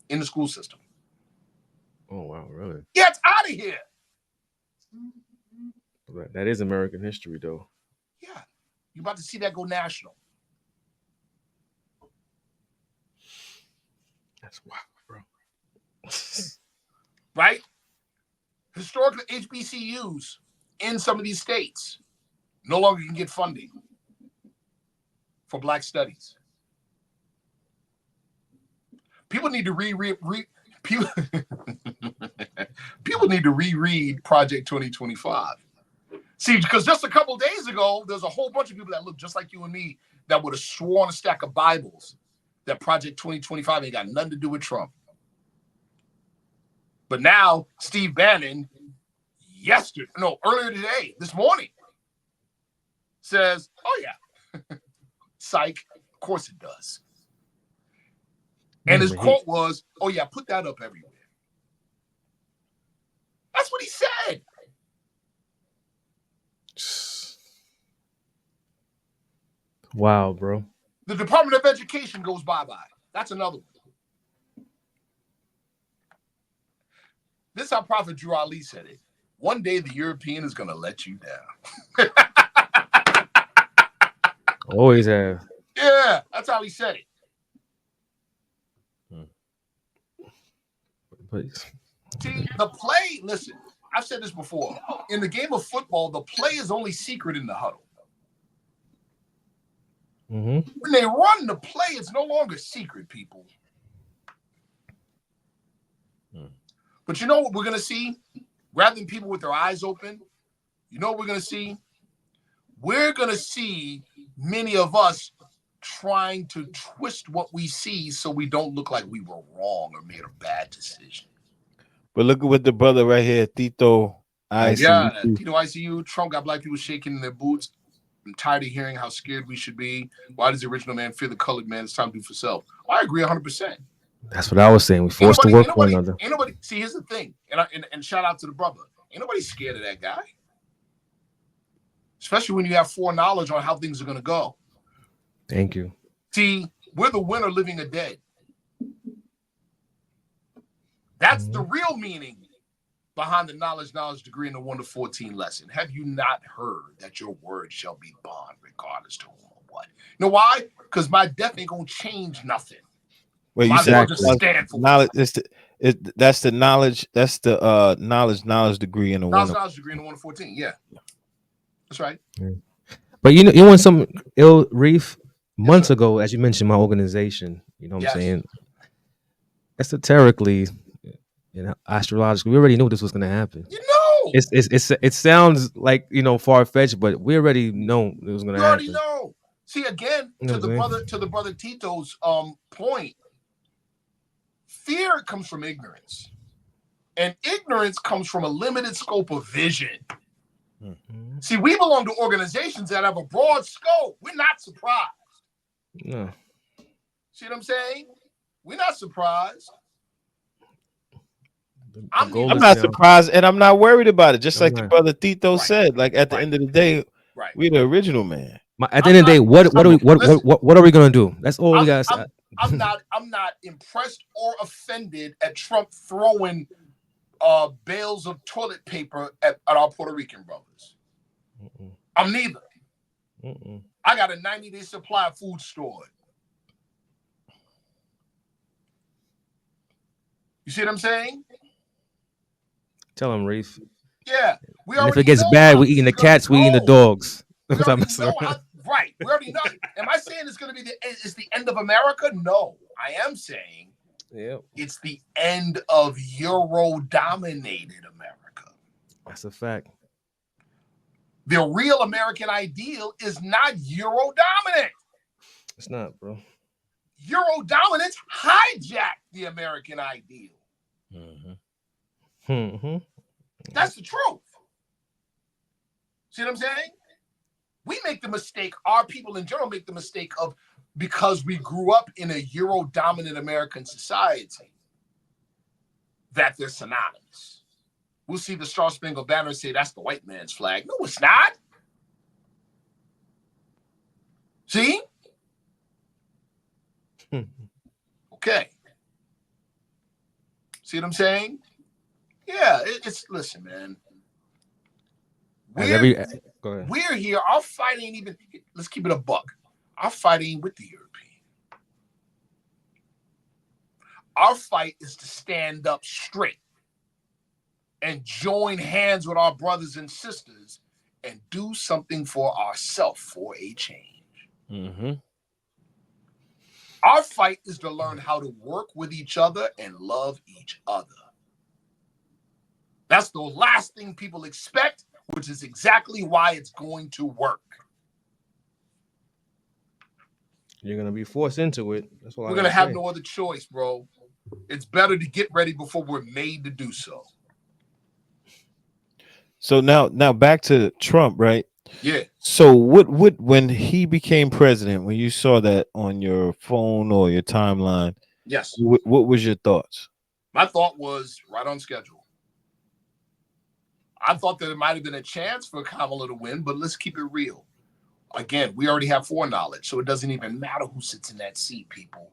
in the school system. Oh wow, really? Yeah, it's out of here. That is American history, though. Yeah, you're about to see that go national. That's wild, bro. Right? Historically, HBCUs in some of these states no longer can get funding for Black studies. People need to people need to reread Project 2025. See, because just a couple of days ago, there's a whole bunch of people that look just like you and me that would have sworn a stack of Bibles that Project 2025 ain't got nothing to do with Trump. But now, Steve Bannon, earlier today, this morning, says, oh yeah, psych, of course it does. And his quote was, oh yeah, put that up everywhere. That's what he said. Wow, bro. The Department of Education goes bye-bye. That's another one. This is how Prophet Drew Ali said it. One day the European is going to let you down. Always have. Yeah, that's how he said it. Please. See, the play, listen, I've said this before. In the game of football, the play is only secret in the huddle. Mm-hmm. When they run the play, it's no longer secret, people. But you know what we're going to see? Rather than people with their eyes open, you know what we're going to see? We're going to see many of us trying to twist what we see so we don't look like we were wrong or made a bad decision. But look at what the brother right here, Tito ICU. Yeah, Tito ICU. Trump got Black people shaking in their boots. I'm tired of hearing how scared we should be. Why does the original man fear the colored man? It's time to do for self. Well, I agree 100%. That's what I was saying. We forced to work one another. Ain't nobody. See, here's the thing, and shout out to the brother. Ain't nobody scared of that guy, especially when you have foreknowledge on how things are going to go. Thank you. See, we're the winner, living or dead. That's the real meaning behind the knowledge degree in the 1 to 14 lesson. Have you not heard that your word shall be bond regardless to whom or what? You know why? Because my death ain't gonna change nothing. Wait, you Might as said well just Exactly. stand for knowledge. it. That's the knowledge. That's the knowledge degree in the one. Knowledge degree in the 1 to 14. Yeah, that's right. But you want some ill reef Yes, months sir. ago, as you mentioned, my organization. You know what I'm Yes. saying? Esoterically, astrologically, we already knew this was going to happen. You know. It sounds like far fetched, but we already know it was going You to already happen. know. See, again, You know what I'm saying? to the brother Tito's point, fear comes from ignorance. And ignorance comes from a limited scope of vision. Mhm. See, we belong to organizations that have a broad scope. We're not surprised. No. See what I'm saying? We're not surprised. The I'm goal I'm neither. is not now. surprised, and I'm not worried about it. Just I'm like the not. brother Tito Right. said, like at the Right. end of the day, Right. we're the original man. At the I'm end of the day, not. what are we Listen. what are we gonna do? That's all we gotta say. I'm not impressed or offended at Trump throwing bales of toilet paper at our Puerto Rican brothers. Mm-mm. I'm neither. Mm-mm. I got a 90-day supply of food stored. You see what I'm saying? Tell him, Reef. Yeah. We And if it already gets know bad, how we this eating is the gonna cats, we eating the go. dogs. We already know how. Right. We already know. Am I saying it's going to be it's the end of America? No. I am saying Yeah, it's the end of Euro-dominated America. that's a fact. The real American ideal is not Euro-dominant. It's not, bro. Euro-dominance hijacked the American ideal. Mm-hmm. That's the truth. See what I'm saying? We make the mistake, our people in general make the mistake of, because we grew up in a Euro-dominant American society, that they're synonymous. We'll see the Star Spangled Banner and say that's the white man's flag. No, it's not. See? Okay. See what I'm saying? Yeah, it's listen, man. As every Go ahead. We're here. Our fight ain't even, let's keep it a buck. Our fight ain't with the European. Our fight is to stand up straight and join hands with our brothers and sisters and do something for ourselves for a change. Mm-hmm. Our fight is to learn how to work with each other and love each other. That's the last thing people expect, which is exactly why it's going to work. You're gonna be forced into it. That's what We're I going to gotta have say. no other choice, bro. It's better to get ready before we're made to do so. So now back to Trump, right? Yeah. So what when he became president, when you saw that on your phone or your timeline, Yes. what was your thoughts? My thought was right on schedule. I thought that there might have been a chance for Kamala to win, but let's keep it real. Again, we already have foreknowledge, so it doesn't even matter who sits in that seat, people.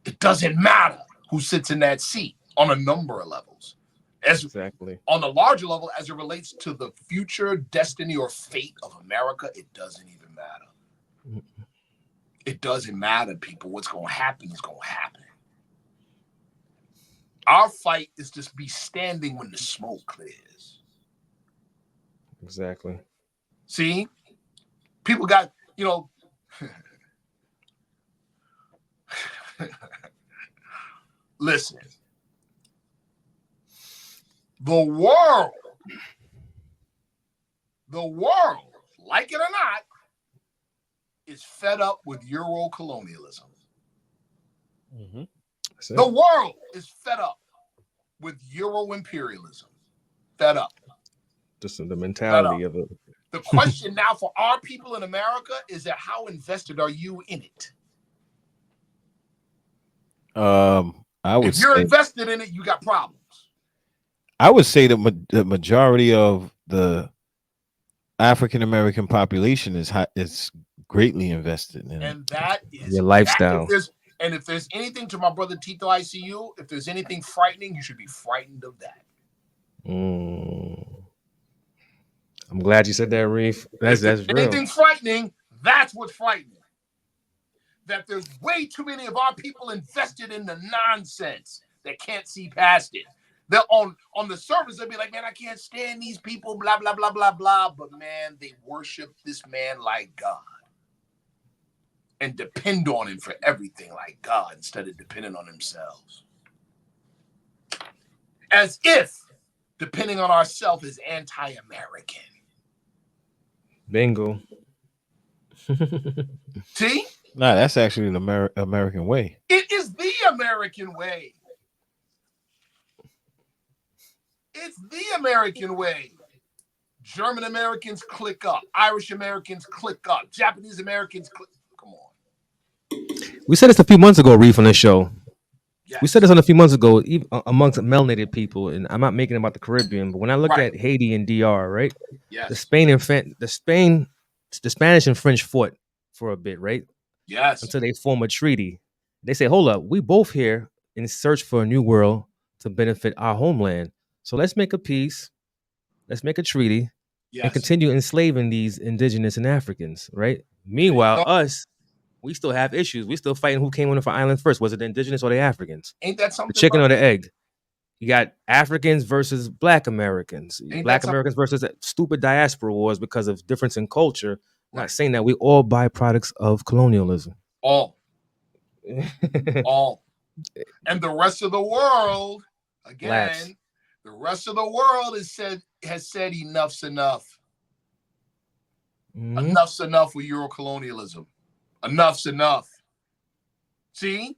It doesn't matter who sits in that seat on a number of levels. Exactly. On a larger level, as it relates to the future destiny or fate of America, it doesn't even matter. It doesn't matter, people. What's going to happen is going to happen. Our fight is to be standing when the smoke clears. Exactly. See? People got, listen. The world, like it or not, is fed up with Euro colonialism. Mm-hmm. The world is fed up with Euro imperialism. Fed up. Just the mentality of it. The question now for our people in America is that how invested are you in it? I would If you're say invested in it, you got problems. the majority of the African American population is greatly invested in it. And that is Your lifestyle. if there's anything to my brother Tito ICU, if there's anything frightening, you should be frightened of that. I'm glad you said that, Reef. That's real. Anything frightening, that's what's frightening. That there's way too many of our people invested in the nonsense that can't see past it. They're on the surface, they'll be like, man, I can't stand these people, blah, blah, blah, blah, blah. But man, they worship this man like God and depend on him for everything like God instead of depending on themselves. As if depending on ourselves is anti-American. Bingo. See? Nah, that's actually an American way. It is the American way. It's the American way. German Americans click up. Irish Americans click up. Japanese Americans click. Come on. We said this a few months ago, Reef, on this show. Yes. We said this on a few months ago, even amongst melanated people, and I'm not making it about the Caribbean, but when I look at Haiti and DR, right? Yes. The Spanish and French fought for a bit, right? Yes. Until they form a treaty. They say, hold up, we both here in search for a new world to benefit our homeland. So let's make a peace, let's make a treaty, and continue enslaving these indigenous and Africans, right? Meanwhile, us, we still have issues. We still fighting who came on the island first. Was it the indigenous or the Africans? Ain't that something? The chicken or the egg? You got Africans versus Black Americans. Black Americans versus stupid diaspora wars because of difference in culture. Not saying that we all byproducts of colonialism. All. And the rest of the world, again, the rest of the world has said enough's enough. Enough's enough with Eurocolonialism. Enough's enough. See?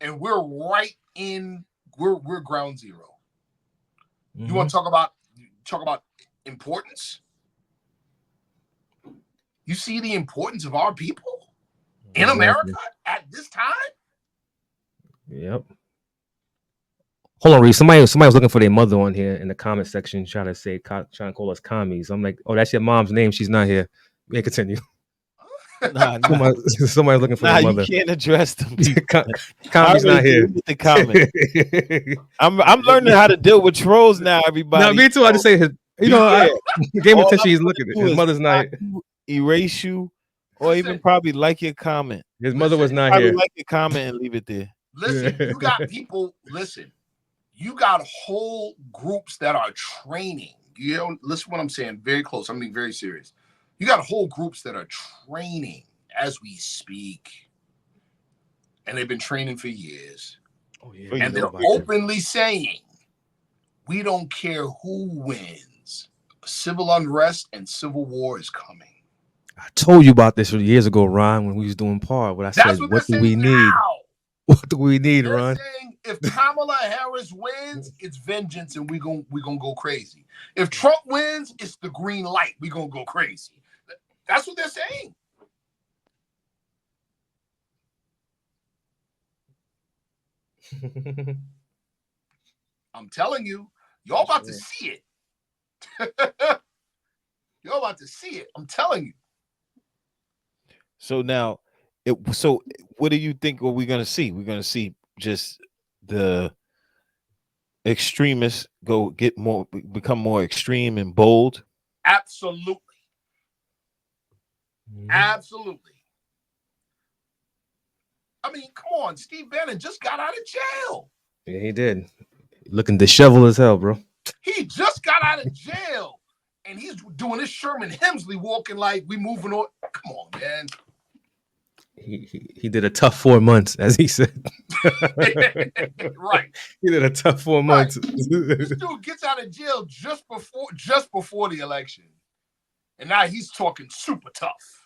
And we're ground zero. You want to talk about importance? You see the importance of our people in America at this time? Yep. Hold on, Reese. Somebody was looking for their mother on here in the comment section, trying to call us commies. I'm like, oh, that's your mom's name. She's not here. We can continue. Somebody's looking for their mother. You can't address them. Commie's not here. The comment. I'm learning how to deal with trolls now. Everybody. No, me too. I just say his. I gave him attention. He's looking at his mother's not. Erase you, or even probably like your comment. His mother was not here. Like your comment and leave it there. Listen, you got people. Listen, you got whole groups that are training. You know, listen what I'm saying. Very close. I'm being very serious. You got whole groups that are training as we speak, and they've been training for years. Oh yeah, and they're openly saying, "We don't care who wins. Civil unrest and civil war is coming." I told you about this years ago, Ron, when we was doing par. What I said, what do we need? What do we need, Ron? Saying if Kamala Harris wins, it's vengeance, and we gonna go crazy. If Trump wins, it's the green light. We gonna go crazy. That's what they're saying. I'm telling you, y'all about to see it. You're about to see it. I'm telling you. So now, what do you think? What we're gonna see? We're gonna see just the extremists become more extreme and bold. Absolutely. Absolutely. I mean, come on. Steve Bannon just got out of jail. Yeah, he did. Looking disheveled as hell, bro. He just got out of jail. And he's doing this Sherman Hemsley walking like we moving on. Come on, man. He did a tough 4 months, as he said. Right. He did a tough 4 months. This dude gets out of jail just before the election. And now he's talking super tough.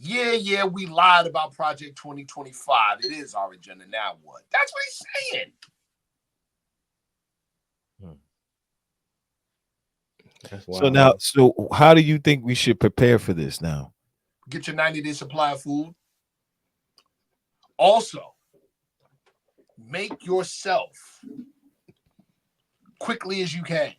Yeah, we lied about Project 2025. It is our agenda. Now what? That's what he's saying. So how do you think we should prepare for this now? Get your 90-day supply of food. Also, make yourself quickly as you can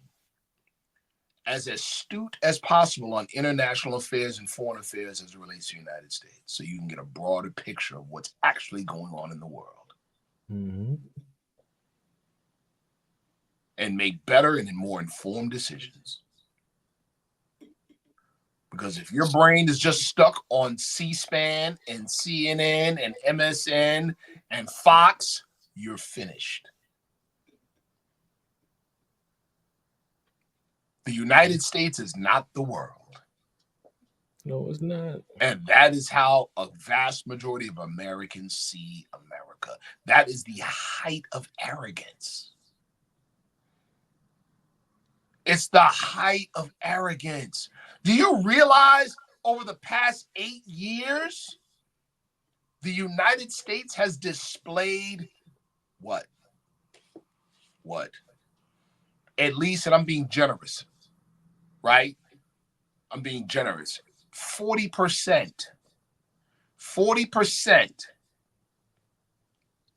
as astute as possible on international affairs and foreign affairs as it relates to the United States, so you can get a broader picture of what's actually going on in the world. and make better and more informed decisions. Because if your brain is just stuck on C-SPAN and CNN and MSN and Fox, you're finished. The United States is not the world. No, it's not. And that is how a vast majority of Americans see America. That is the height of arrogance. It's the height of arrogance. Do you realize over the past 8 years, the United States has displayed what? At least, and I'm being generous, right? I'm being generous. 40%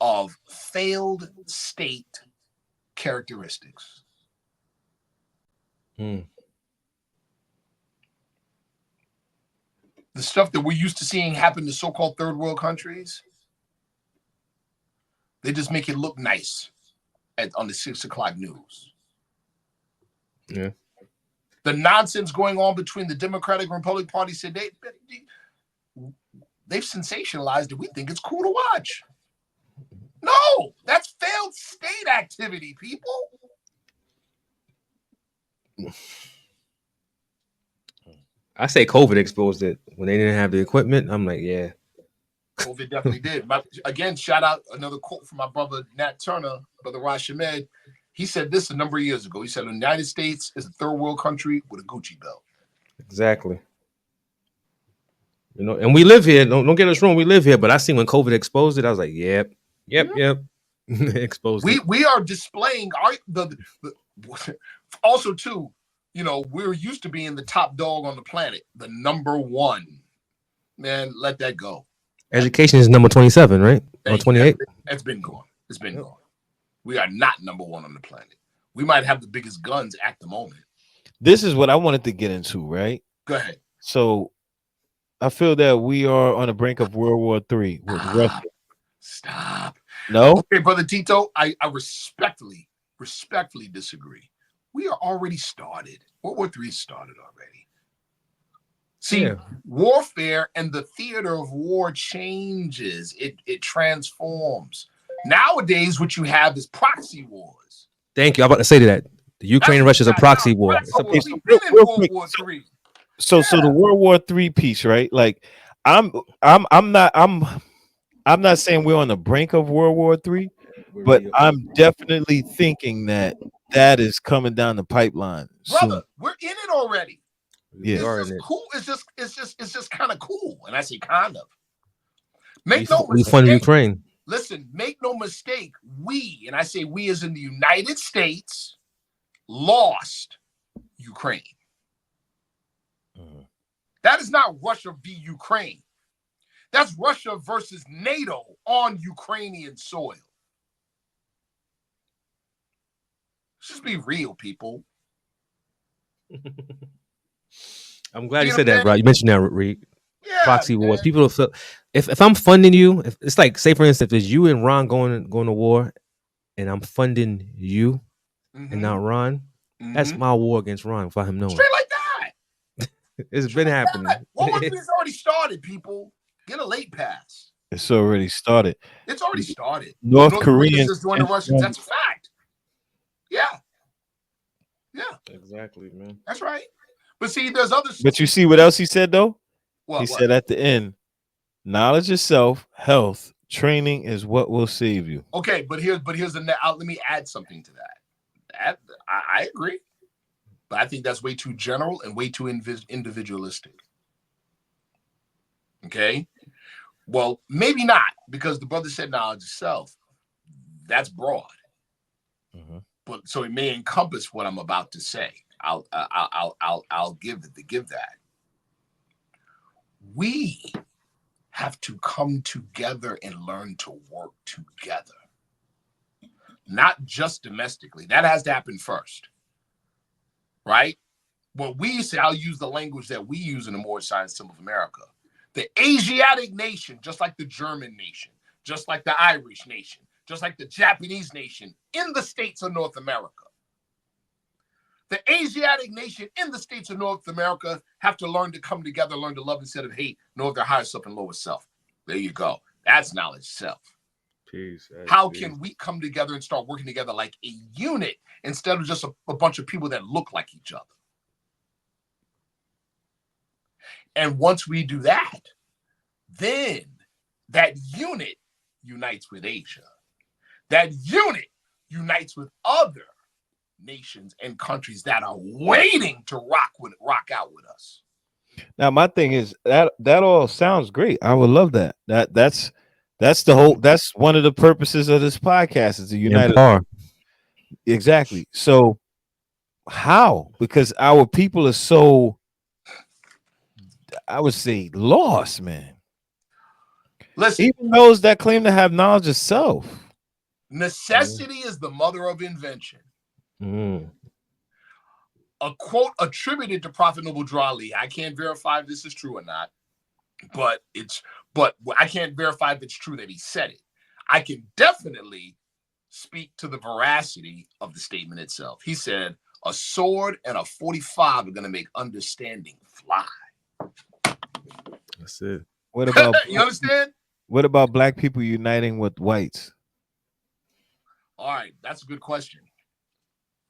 of failed state characteristics. Hmm. The stuff that we're used to seeing happen to so-called third world countries, they just make it look nice on the 6 o'clock news. Yeah. The nonsense going on between the Democratic and Republican Party said they've sensationalized it. We think it's cool to watch. No, that's failed state activity, people. I say COVID exposed it when they didn't have the equipment. I'm like, yeah. COVID definitely did. Again, shout out another quote from my brother Nat Turner, brother Raj Ahmed. He said this a number of years ago. He said the United States is a third world country with a Gucci belt. Exactly. You know, and we live here. Don't get us wrong. We live here, but I seen when COVID exposed it, I was like, yep. Exposed it. We are displaying the also too, you know, we're used to being the top dog on the planet, the number one. Man, let that go. Education is number 27, right? Or 28? It's been gone. It's been gone. We are not number one on the planet. We might have the biggest guns at the moment. This is what I wanted to get into, right? Go ahead. So I feel that we are on the brink of World War III with Russia. Stop. No? Okay, Brother Tito, I respectfully disagree. We are already started. World War III started already. See, warfare and the theater of war changes. It transforms. Nowadays, what you have is proxy wars. Thank you. I'm about to say that. The Ukraine and Russia is a proxy war. We've been in World War III. So the World War III piece, right? Like I'm not saying we're on the brink of World War III, but I'm definitely thinking that is coming down the pipeline. Brother, soon. we're in it already. Yeah. It's just cool. It's just kind of cool. And I say kind of. Make no mistake. We fund Ukraine. Listen, make no mistake. We, and I say we as in the United States, lost Ukraine. That is not Russia v. Ukraine. That's Russia versus NATO on Ukrainian soil. Let's just be real, people. I'm glad you said that, bro. You mentioned that, Reed. Yeah, proxy wars. People don't feel if I'm funding you, if it's like, say for instance, if it's you and Ron going to war, and I'm funding you and not Ron, that's my war against Ron without him knowing. Straight like that. It's been happening. It's already started, people. Get a late pass. It's already started. It's already started. North Koreans is joining the Russians. That's a fact. Yeah. Yeah. Exactly, man. That's right. But see, there's other. But you see what else he said though? What? Said at the end, knowledge of self, health, training is what will save you. Okay, but here's the let me add something to that. I agree, but I think that's way too general and way too individualistic. Okay, well, maybe not, because the brother said knowledge of self. That's broad, but so it may encompass what I'm about to say. I'll give that. We have to come together and learn to work together, not just domestically. That has to happen first, right? What we say, I'll use the language that we use in the Moorish Science Temple of America. The Asiatic nation, just like the German nation, just like the Irish nation, just like the Japanese nation in the states of North America, The Asiatic nation in the states of North America have to learn to come together, learn to love instead of hate, know their higher self and lower self. There you go. That's knowledge self. Peace. How can we come together and start working together like a unit instead of just a bunch of people that look like each other? And once we do that, then that unit unites with Asia. That unit unites with other nations and countries that are waiting to rock out with us. Now, my thing is that all sounds great. I would love that. That's the whole. That's one of the purposes of this podcast is to unite. Exactly. So how? Because our people are so, I would say, lost, man. Listen, even those that claim to have knowledge of self. Necessity is the mother of invention. A quote attributed to Prophet Noble Drew Ali. I can't verify if this is true or not, but I can't verify if it's true that he said it. I can definitely speak to the veracity of the statement itself. He said, "A sword and a 45 are going to make understanding fly." That's it. What about you understand? What about black people uniting with whites? All right, that's a good question,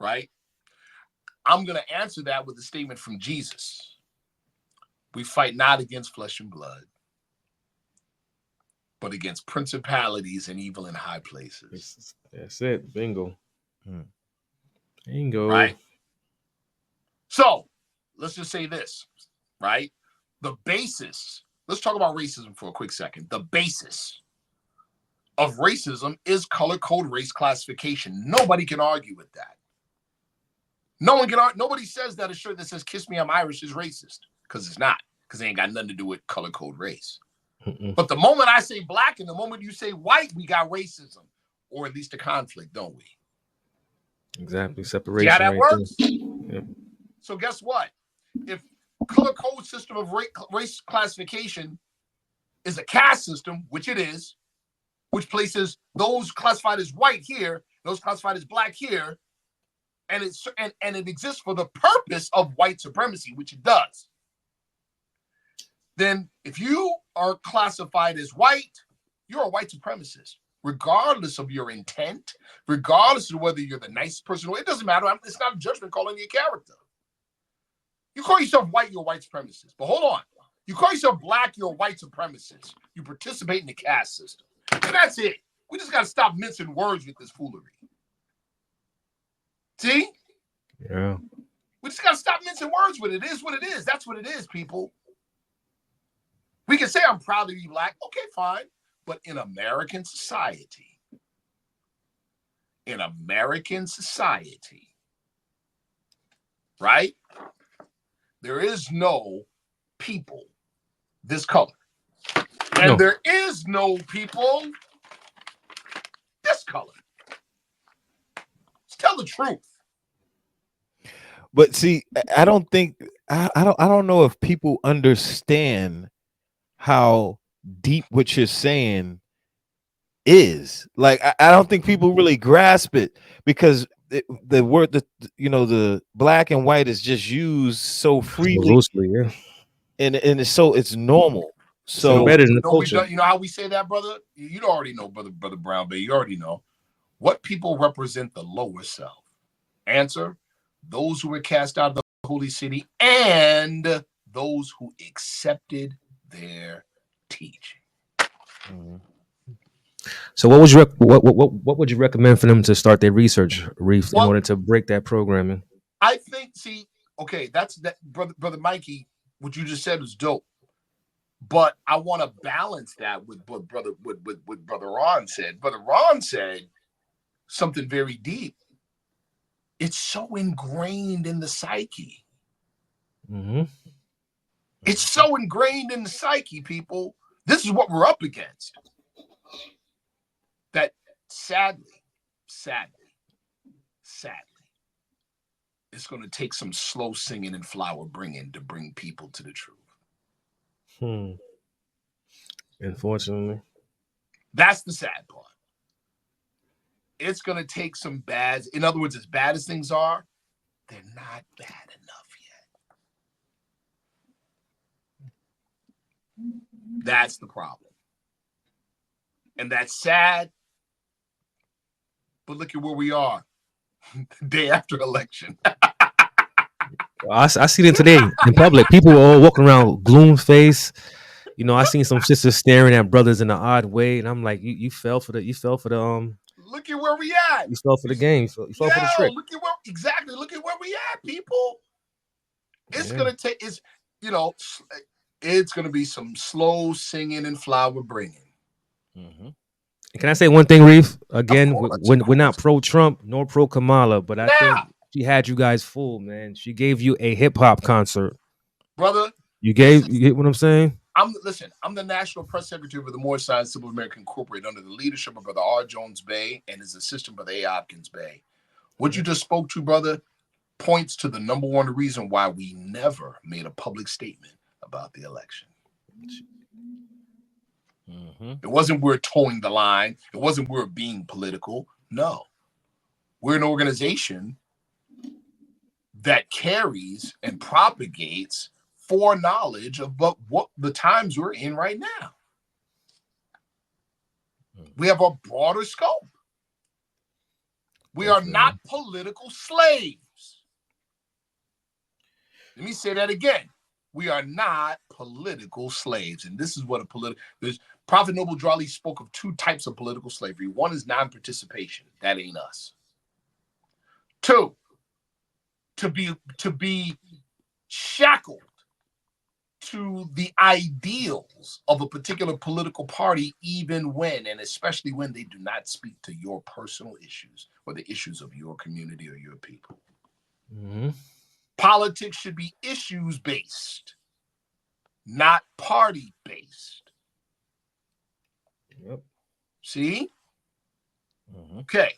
right? I'm going to answer that with a statement from Jesus. We fight not against flesh and blood, but against principalities and evil in high places. That's it. Bingo. Bingo. Right? So, let's just say this, right? The basis, let's talk about racism for a quick second. The basis of racism is color code race classification. Nobody can argue with that. No one can argue. Nobody says that a shirt that says "Kiss Me, I'm Irish" is racist, because it's not, because it ain't got nothing to do with color code race. But the moment I say black and the moment you say white, we got racism, or at least a conflict, don't we? Exactly. Separation. See how that works? Yep. So guess what? If color code system of race classification is a caste system, which it is, which places those classified as white here, those classified as black here, and it exists for the purpose of white supremacy, which it does. Then if you are classified as white, you're a white supremacist, regardless of your intent, regardless of whether you're the nicest person or it doesn't matter. It's not a judgment call on your character. You call yourself white, you're a white supremacist. But hold on. You call yourself black, you're a white supremacist. You participate in the caste system. And that's it. We just got to stop mincing words with this foolery. See? Yeah. We just got to stop mincing words with it. It is what it is. That's what it is, people. We can say I'm proud to be black. Okay, fine. But in American society, right? There is no people this color. And there is no people this color. Let's tell the truth. But see, I don't think I don't know if people understand how deep what you're saying is. Like I don't think people really grasp it, because the word the black and white is just used so freely, loosely, yeah. And it's normal. So embedded in the culture. You know how we say that, brother? You already know, brother Brown Bay. You already know. What people represent the lower self? Answer: those who were cast out of the holy city and those who accepted their teaching. So what would you recommend for them to start their research, Reef, in order to break that programming? I think, that's brother Mikey, what you just said was dope. But I want to balance that with what brother Ron said. Brother Ron said something very deep. It's so ingrained in the psyche. It's so ingrained in the psyche, people. This is what we're up against. That sadly, it's going to take some slow singing and flower bringing to bring people to the truth. Unfortunately. That's the sad part. It's going to take some in other words, as bad as things are, they're not bad enough yet. That's the problem. And that's sad. But look at where we are. Day after election. I see them today in public. People are all walking around gloom face. You know, I seen some sisters staring at brothers in an odd way, and I'm like, you fell for the Look at where we at. you fell for the game. You fell for the trick. Look at where we at, people. It's gonna take it's gonna be some slow singing and flower bringing. Mm-hmm. Can I say one thing, Reef? Again, we're not pro Trump nor pro Kamala, but I think she had you guys fooled, man. She gave you a hip hop concert, brother. You get what I'm saying? I'm the National Press Secretary of the Moorside Civil American Incorporated under the leadership of Brother R. Jones Bay and his assistant, Brother A. Hopkins Bay. What you just spoke to, brother, points to the number one reason why we never made a public statement about the election. Mm-hmm. It wasn't we're towing the line. It wasn't we're being political. No. We're an organization that carries and propagates foreknowledge of what the times we're in right now. We have a broader scope. We are not political slaves. Let me say that again. We are not political slaves. And this is what Prophet Noble Drawley spoke of two types of political slavery. One is non-participation. That ain't us. Two, to be shackled to the ideals of a particular political party, even when, and especially when they do not speak to your personal issues or the issues of your community or your people. Mm-hmm. Politics should be issues-based, not party-based. Yep. See? Mm-hmm. Okay.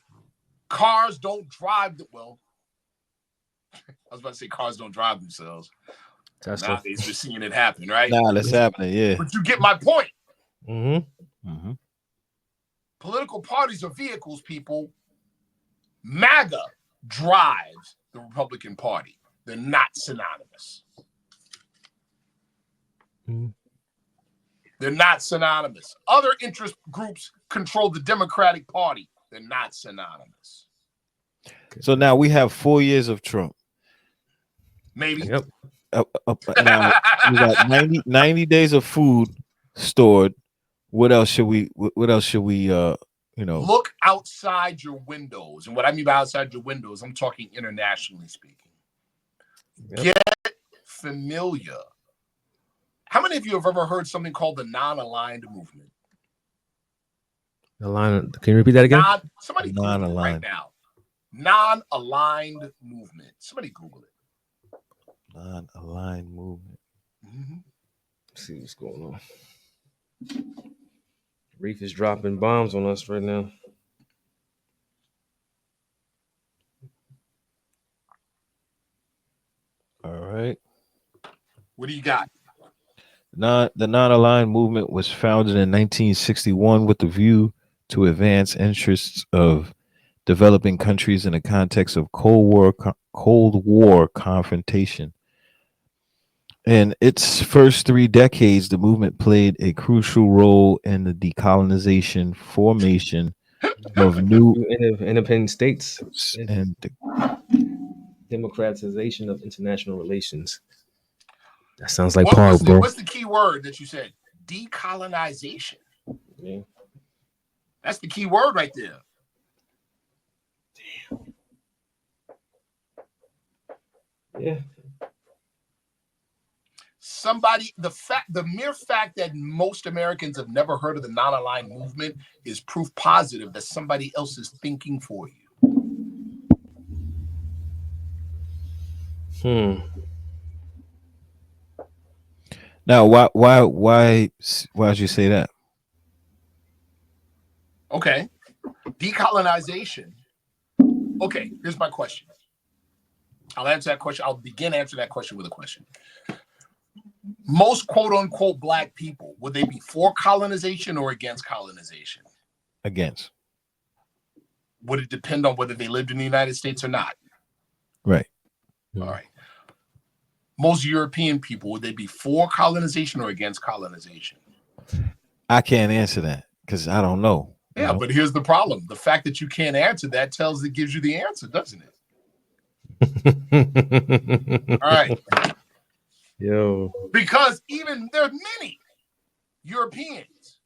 Cars don't drive well. I was about to say cars don't drive themselves. Nowadays we're seeing it happen, right? Nah, that's happening, yeah. But you get my point. Mm-hmm. Mm-hmm. Political parties are vehicles, people. MAGA drives the Republican Party. They're not synonymous. Mm-hmm. They're not synonymous. Other interest groups control the Democratic Party. They're not synonymous. So now we have 4 years of Trump. Maybe. Yep. Now we got 90 days of food stored. What else should we look outside your windows? And what I mean by outside your windows, I'm talking internationally speaking. Yep. Get familiar. How many of you have ever heard something called the non-aligned movement? Can you repeat that again? Somebody Google it right now. Non-aligned movement. Somebody Google it. Non-aligned movement. Mm-hmm. Let's see what's going on. Reef is dropping bombs on us right now. All right. What do you got? The non-aligned movement was founded in 1961 with the view to advance interests of developing countries in the context of Cold War confrontation. In its first 3 decades, the movement played a crucial role in the decolonization, formation of new independent states, and democratization of international relations. That sounds like Paul, bro. What's the key word that you said? Decolonization. Yeah. That's the key word right there. Damn. Yeah. The mere fact that most Americans have never heard of the non-aligned movement is proof positive that somebody else is thinking for you. Now, why did you say that? Okay. Decolonization. Okay, here's my question. I'll answer that question. I'll begin answering that question with a question. Most quote unquote black people, would they be for colonization or against colonization? Against. Would it depend on whether they lived in the United States or not? Right. All right. Most European people, would they be for colonization or against colonization? I can't answer that because I don't know. Yeah, but here's the problem. The fact that you can't answer that gives you the answer, doesn't it? All right. Yo. Because even there are many Europeans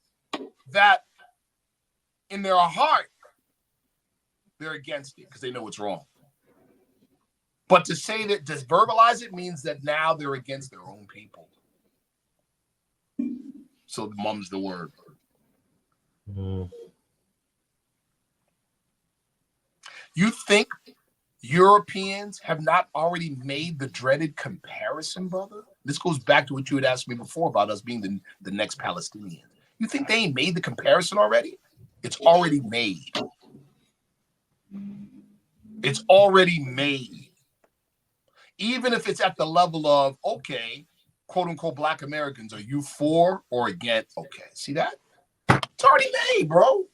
that in their heart, they're against it because they know it's wrong. But to say that, to verbalize it means that now they're against their own people. So mum's the word. You think Europeans have not already made the dreaded comparison, brother? This goes back to what you had asked me before about us being the next Palestinians. You think they ain't made the comparison already? It's already made. It's already made. Even if it's at the level of, okay, quote unquote, Black Americans, are you for or against? Okay, see that? It's already made, bro.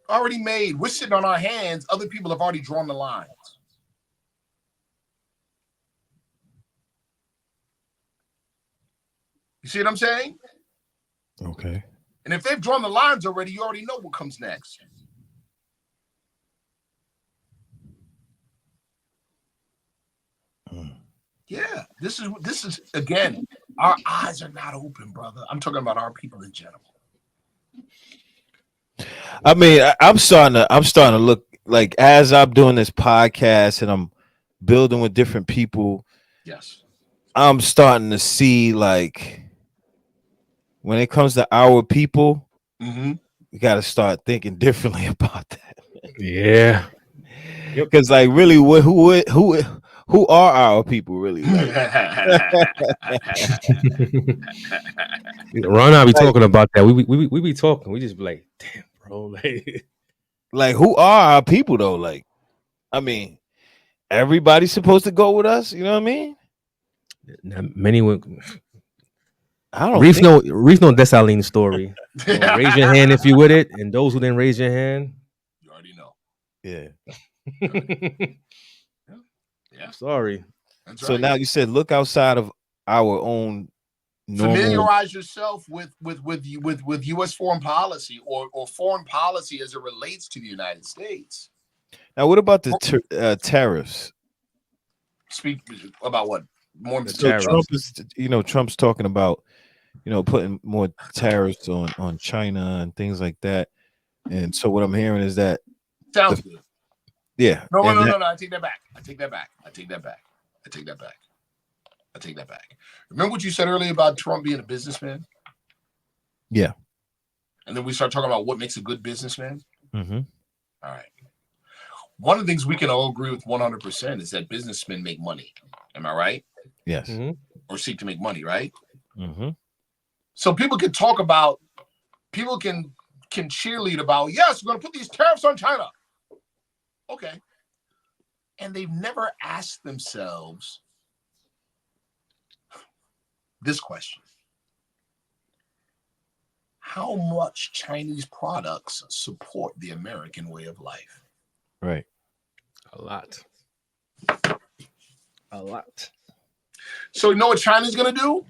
Already made. We're sitting on our hands. Other people have already drawn the lines. You see what I'm saying? Okay. And if they've drawn the lines already, you already know what comes next. Yeah, this is again, our eyes are not open, brother. I'm talking about our people in general. I mean, I'm starting to look like as I'm doing this podcast and I'm building with different people. Yes. I'm starting to see like when it comes to our people, we got to start thinking differently about that. Yeah. Because like really, who are our people really? Like, Ron and I be talking about that. We be talking. We just be like, damn, bro. like who are our people though? Like, I mean, everybody's supposed to go with us. You know what I mean? Many I don't think. Reef know Dessalines story. So raise your hand if you with it, and those who didn't raise your hand, you already know. Yeah. Yeah. Sorry. That's So right. now you said look outside of our own normal. Familiarize yourself with U.S. foreign policy or foreign policy as it relates to the United States. Now, what about the tariffs? Speak about what? More So tariffs. Trump is, Trump's talking about, putting more tariffs on China and things like that. And so what I'm hearing is that sounds good. Yeah. No. I take that back. I take that back. Remember what you said earlier about Trump being a businessman? Yeah. And then we start talking about what makes a good businessman. Mm-hmm. All right. One of the things we can all agree with 100% is that businessmen make money. Am I right? Yes. Mm-hmm. Or seek to make money, right? Mm-hmm. So people can cheerlead about, yes, we're going to put these tariffs on China. Okay. And they've never asked themselves this question. How much Chinese products support the American way of life? Right. A lot. So you know what China's going to do?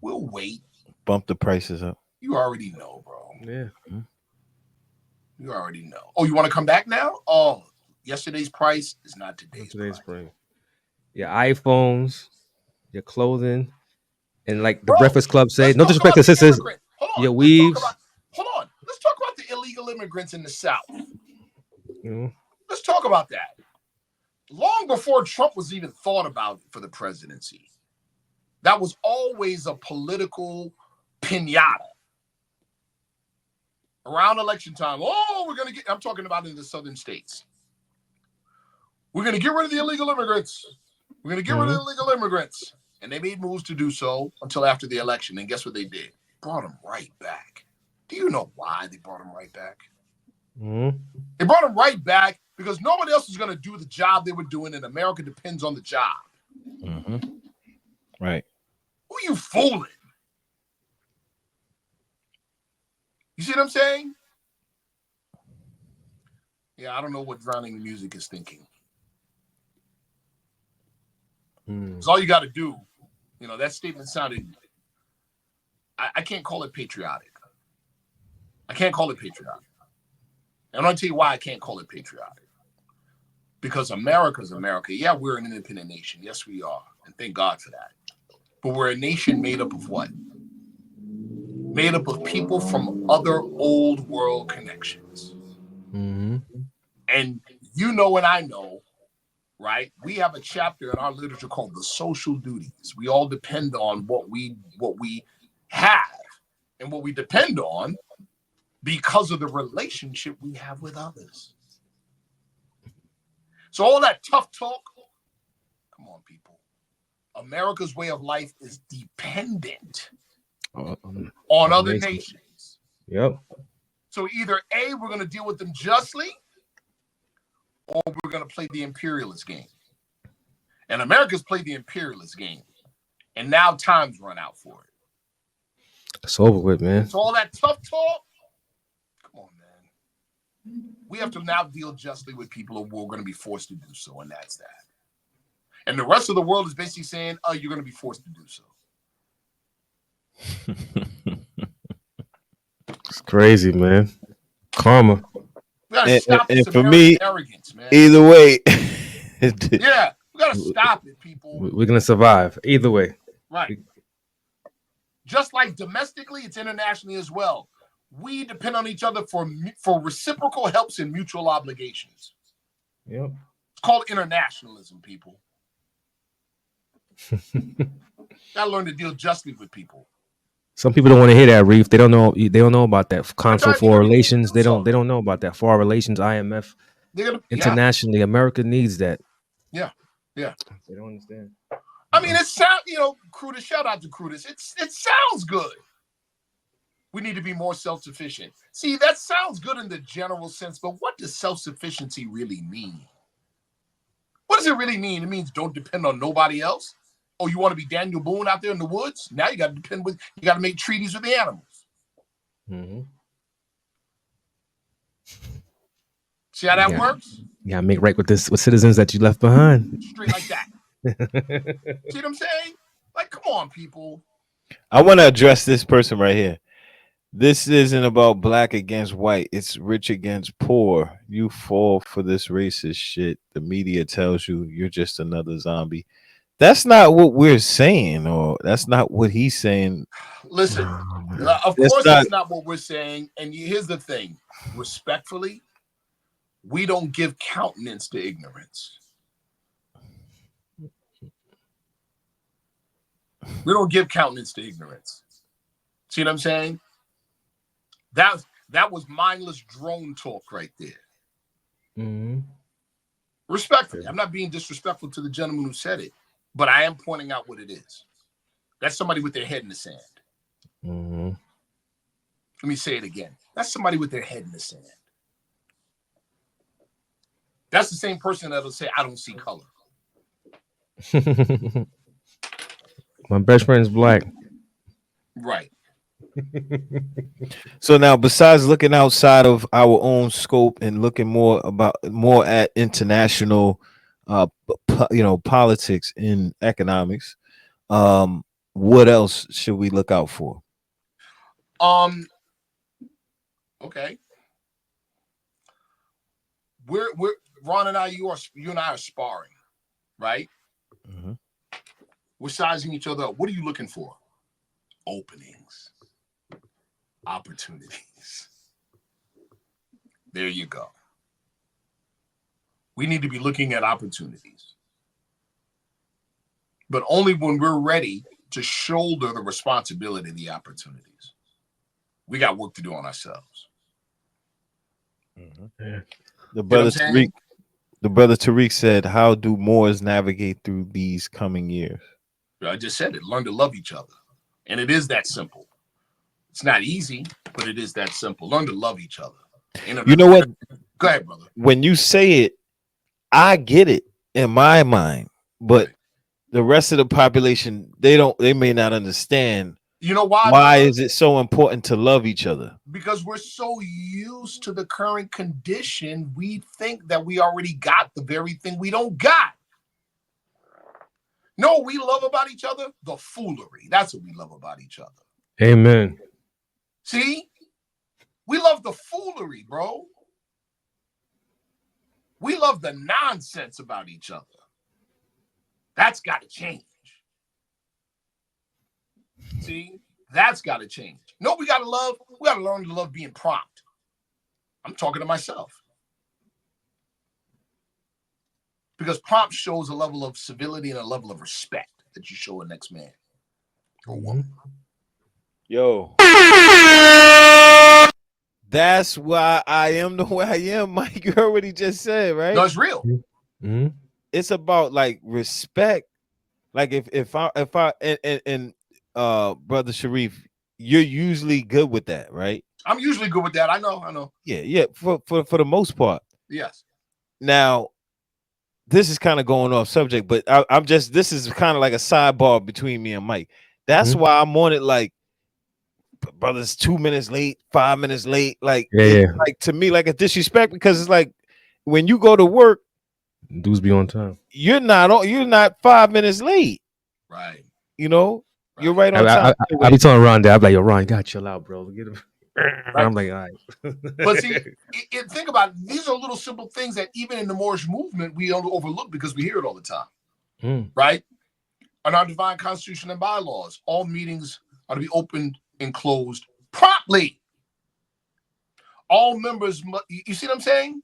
We'll wait. Bump the prices up. You already know, bro. Yeah. Mm-hmm. You already know. Oh, you want to come back now? Oh, yesterday's price is not today's price. Your iPhones, your clothing, and like the Breakfast Club say, no disrespect to sisters, your weaves. Hold on. Let's talk about the illegal immigrants in the South. Mm-hmm. Let's talk about that. Long before Trump was even thought about for the presidency, that was always a political piñata. Around election time, I'm talking about in the southern states. We're going to get rid of the illegal immigrants. We're going to get rid of the illegal immigrants. And they made moves to do so until after the election. And guess what they did? Brought them right back. Do you know why they brought them right back? Mm-hmm. They brought them right back because nobody else is going to do the job they were doing, and America depends on the job. Mm-hmm. Right. Who are you fooling? You see what I'm saying? Yeah, I don't know what drowning the music is thinking. It's all you got to do. You know, that statement sounded. I can't call it patriotic. I can't call it patriotic. And I'm going to tell you why I can't call it patriotic. Because America's America. Yeah, we're an independent nation. Yes, we are. And thank God for that. But we're a nation made up of what? Made up of people from other old world connections. Mm-hmm. And you know and I know, right? We have a chapter in our literature called the social duties. We all depend on what we have and what we depend on because of the relationship we have with others. So all that tough talk, come on, people. America's way of life is dependent on other nations. Yep. So either A, we're going to deal with them justly, or we're going to play the imperialist game. And America's played the imperialist game. And now time's run out for it. It's over with, man. So all that tough talk, come on, man. We have to now deal justly with people who are going to be forced to do so, and that's that. And the rest of the world is basically saying, oh, you're going to be forced to do so. It's crazy, man. Karma. We got to stop this for American me, arrogance, man. Either way. Yeah, we got to stop it, people. We're going to survive. Either way. Right. Just like domestically, it's internationally as well. We depend on each other for reciprocal helps and mutual obligations. Yep. It's called internationalism, people. Gotta learn to deal justly with people. Some people don't want to hear that, Reef. They don't know. They don't know about that Council for Relations. They don't know about that foreign relations. IMF. Internationally, America needs that. Yeah. They don't understand. I mean, it sounds. Crudis. Shout out to Crudis. It sounds good. We need to be more self-sufficient. See, that sounds good in the general sense, but what does self-sufficiency really mean? What does it really mean? It means don't depend on nobody else. Oh, you want to be Daniel Boone out there in the woods? Now you got to make treaties with the animals. Mm-hmm. See how that works? Yeah, make right with citizens that you left behind. Straight like that. See what I'm saying? Like, come on, people. I want to address this person right here. This isn't about black against white. It's rich against poor. You fall for this racist shit. The media tells you you're just another zombie. That's not what we're saying, or that's not what he's saying. Listen, of course that's not what we're saying. And here's the thing. Respectfully, we don't give countenance to ignorance. We don't give countenance to ignorance. See what I'm saying? That was mindless drone talk right there. Mm-hmm. Respectfully, I'm not being disrespectful to the gentleman who said it, but I am pointing out what it is. That's somebody with their head in the sand. Mm-hmm. Let me say it again. That's somebody with their head in the sand. That's the same person that'll say, I don't see color. My best friend's black. Right. So now, besides looking outside of our own scope and looking more at international, politics and economics, what else should we look out for? Okay. We're Ron and I, you and I are sparring, right? Mm-hmm. We're sizing each other up. What are you looking for? Openings. Opportunities. There you go. We need to be looking at opportunities. But only when we're ready to shoulder the responsibility of the opportunities. We got work to do on ourselves. Mm-hmm. Yeah. The brother Tariq said, how do Moors navigate through these coming years? I just said it. Learn to love each other. And it is that simple. It's not easy, but it is that simple. Learn to love each other. You know what? Go ahead, brother. When you say it, I get it in my mind, but the rest of the population, they may not understand You know why, Why brother? is it so important to love each other? Because we're so used to the current condition, we think that we already got the very thing we don't got. No, we love about each other the foolery. That's what we love about each other. Amen. See? We love the foolery, bro. We love the nonsense about each other. That's got to change. See? That's got to change. No, we got to love. We got to learn to love being prompt. I'm talking to myself. Because prompt shows a level of civility and a level of respect that you show a next man or woman. Yo. That's why I am the way I am, Mike. You heard what he just said, right? No, it's real. Mm-hmm. It's about like respect. Like if I and brother Sharif, you're usually good with that, right? I'm usually good with that. I know. Yeah, for the most part. Yes. Now, this is kind of going off subject, but I'm just this is kind of like a sidebar between me and Mike. That's Mhm. why I'm on it like brothers 2 minutes late, 5 minutes late. Like Yeah, it's yeah. like to me like a disrespect because it's like when you go to work, Dudes be on time. you're not 5 minutes late. Right. You know, you're Right. right on time. I be telling Ron that. I'm like, yo, Ron, you gotta chill out, bro. Get him. Right. I'm like, all right. But see, think about it. These are little simple things that even in the Moorish movement we don't overlook because we hear it all the time. Right? On our divine constitution and bylaws, all meetings are to be opened and closed promptly. All members, you see what I'm saying?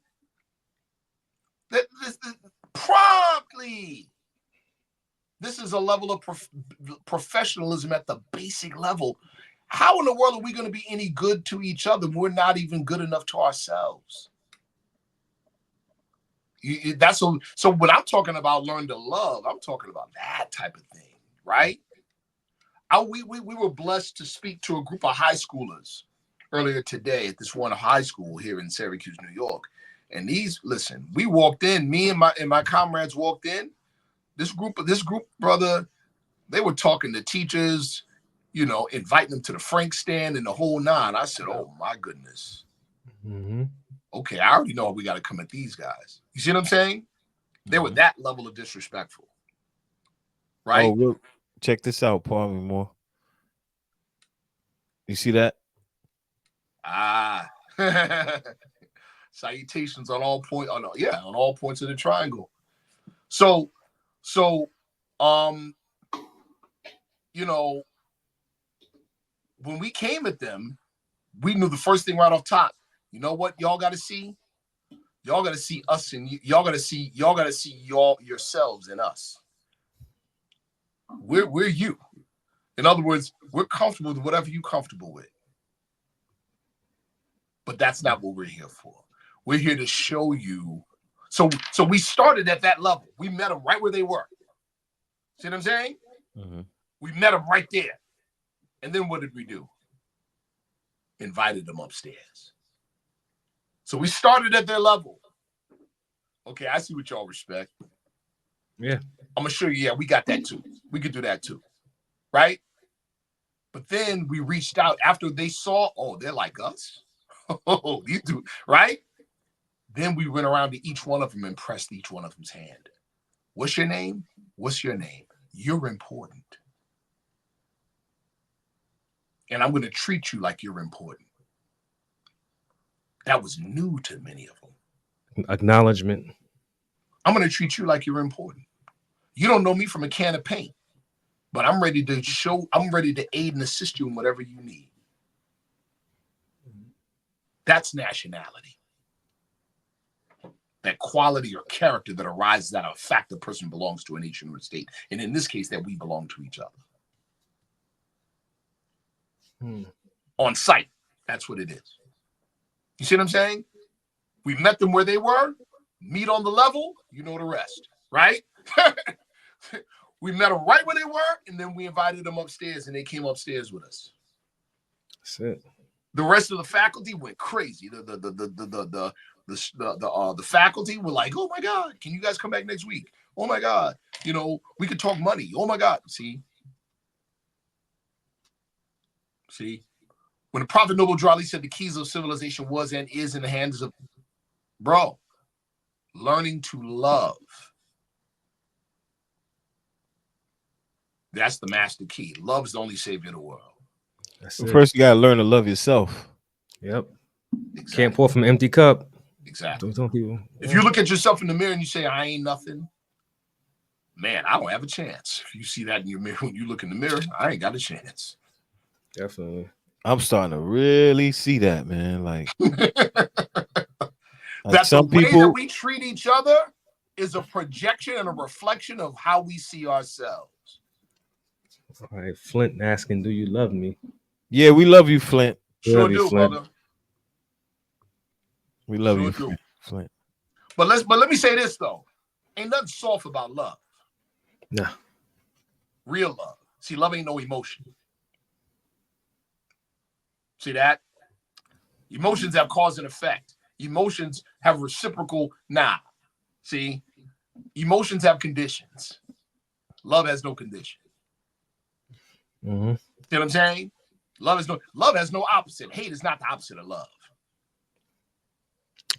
Promptly. This is a level of professionalism at the basic level. How in the world are we going to be any good to each other when we're not even good enough to ourselves? So when I'm talking about learn to love, I'm talking about that type of thing, right? We were blessed to speak to a group of high schoolers earlier today at this one high school here in Syracuse, New York. And we walked in, me and my comrades walked in. This group, brother, they were talking to teachers, inviting them to the Frank stand and the whole nine. I said, oh my goodness. Mm-hmm. Okay, I already know we got to come at these guys. You see what I'm saying? They were that level of disrespectful. Right? Oh, look, check this out, pardon me more. You see that? Salutations on all points. On all points of the triangle. So, when we came at them, we knew the first thing right off top. You know what y'all got to see? Y'all got to see us and y'all got to see yourselves in us. We're you. In other words, we're comfortable with whatever you're comfortable with. But that's not what we're here for. We're here to show you. So we started at that level. We met them right where they were. See what I'm saying? Mm-hmm. We met them right there. And then what did we do? Invited them upstairs. So we started at their level. Okay, I see what y'all respect. Yeah. I'm going to show you, yeah, we got that too. We could do that too. Right? But then we reached out after they saw, oh, they're like us. Oh, you do, right? Then we went around to each one of them and pressed each one of them's hand. What's your name? What's your name? You're important. And I'm going to treat you like you're important. That was new to many of them. Acknowledgement. I'm going to treat you like you're important. You don't know me from a can of paint, but I'm ready to aid and assist you in whatever you need. That's nationality. That quality or character that arises out of the fact the person belongs to a nation or a state. And in this case, that we belong to each other. On site, that's what it is. You see what I'm saying? We met them where they were, meet on the level, you know the rest, right? We met them right where they were, and then we invited them upstairs, and they came upstairs with us. That's it. The rest of the faculty went crazy. The faculty were like, "Oh my God, can you guys come back next week? Oh my God, we could talk money. Oh my God, see." See, when the Prophet Noble Drew Ali said the keys of civilization was and is in the hands of, bro, learning to love. That's the master key. Love is the only savior of the world. That's it. First, you gotta learn to love yourself. Yep. Exactly. Can't pour from an empty cup. Exactly. Don't people. If you look at yourself in the mirror and you say, I ain't nothing, man, I don't have a chance. If you see that in your mirror when you look in the mirror, I ain't got a chance. Definitely. I'm starting to really see that, man. Like that some the way people that we treat each other is a projection and a reflection of how we see ourselves. All right, Flint asking, "Do you love me?" Yeah, we love you, Flint. Sure do, Flint. brother. We love Sure you, do. Flint. But let me say this though. Ain't nothing soft about love. Nah. Real love. See, love ain't no emotion. See that? Emotions have cause and effect. Emotions have reciprocal. Nah. See? Emotions have conditions. Love has no condition. Mm-hmm. See what I'm saying? Love has no opposite. Hate is not the opposite of love.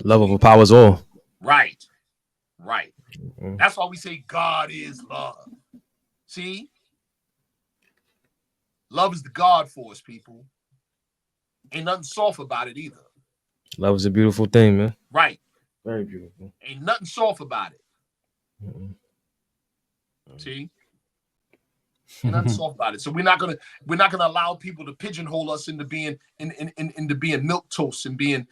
Love overpowers all. Right. Right. Mm-hmm. That's why we say God is love. See? Love is the God force, people. Ain't nothing soft about it either. Love is a beautiful thing, man. Right. Very beautiful. Ain't nothing soft about it. Mm-hmm. See? Ain't nothing soft about it. So we're not gonna allow people to pigeonhole us into being into being milk toast and being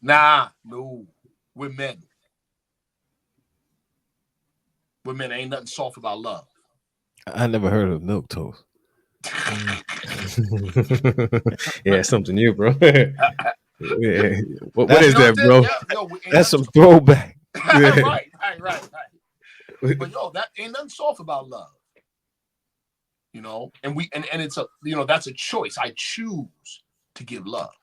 no. We're men. We're men. Ain't nothing soft about love. I never heard of milk toast. Yeah, something new, bro. Yeah. What is that, bro? That's some throwback. Right. But yo, that ain't nothing soft about love. You know, and it's a, you know, that's a choice. I choose to give love.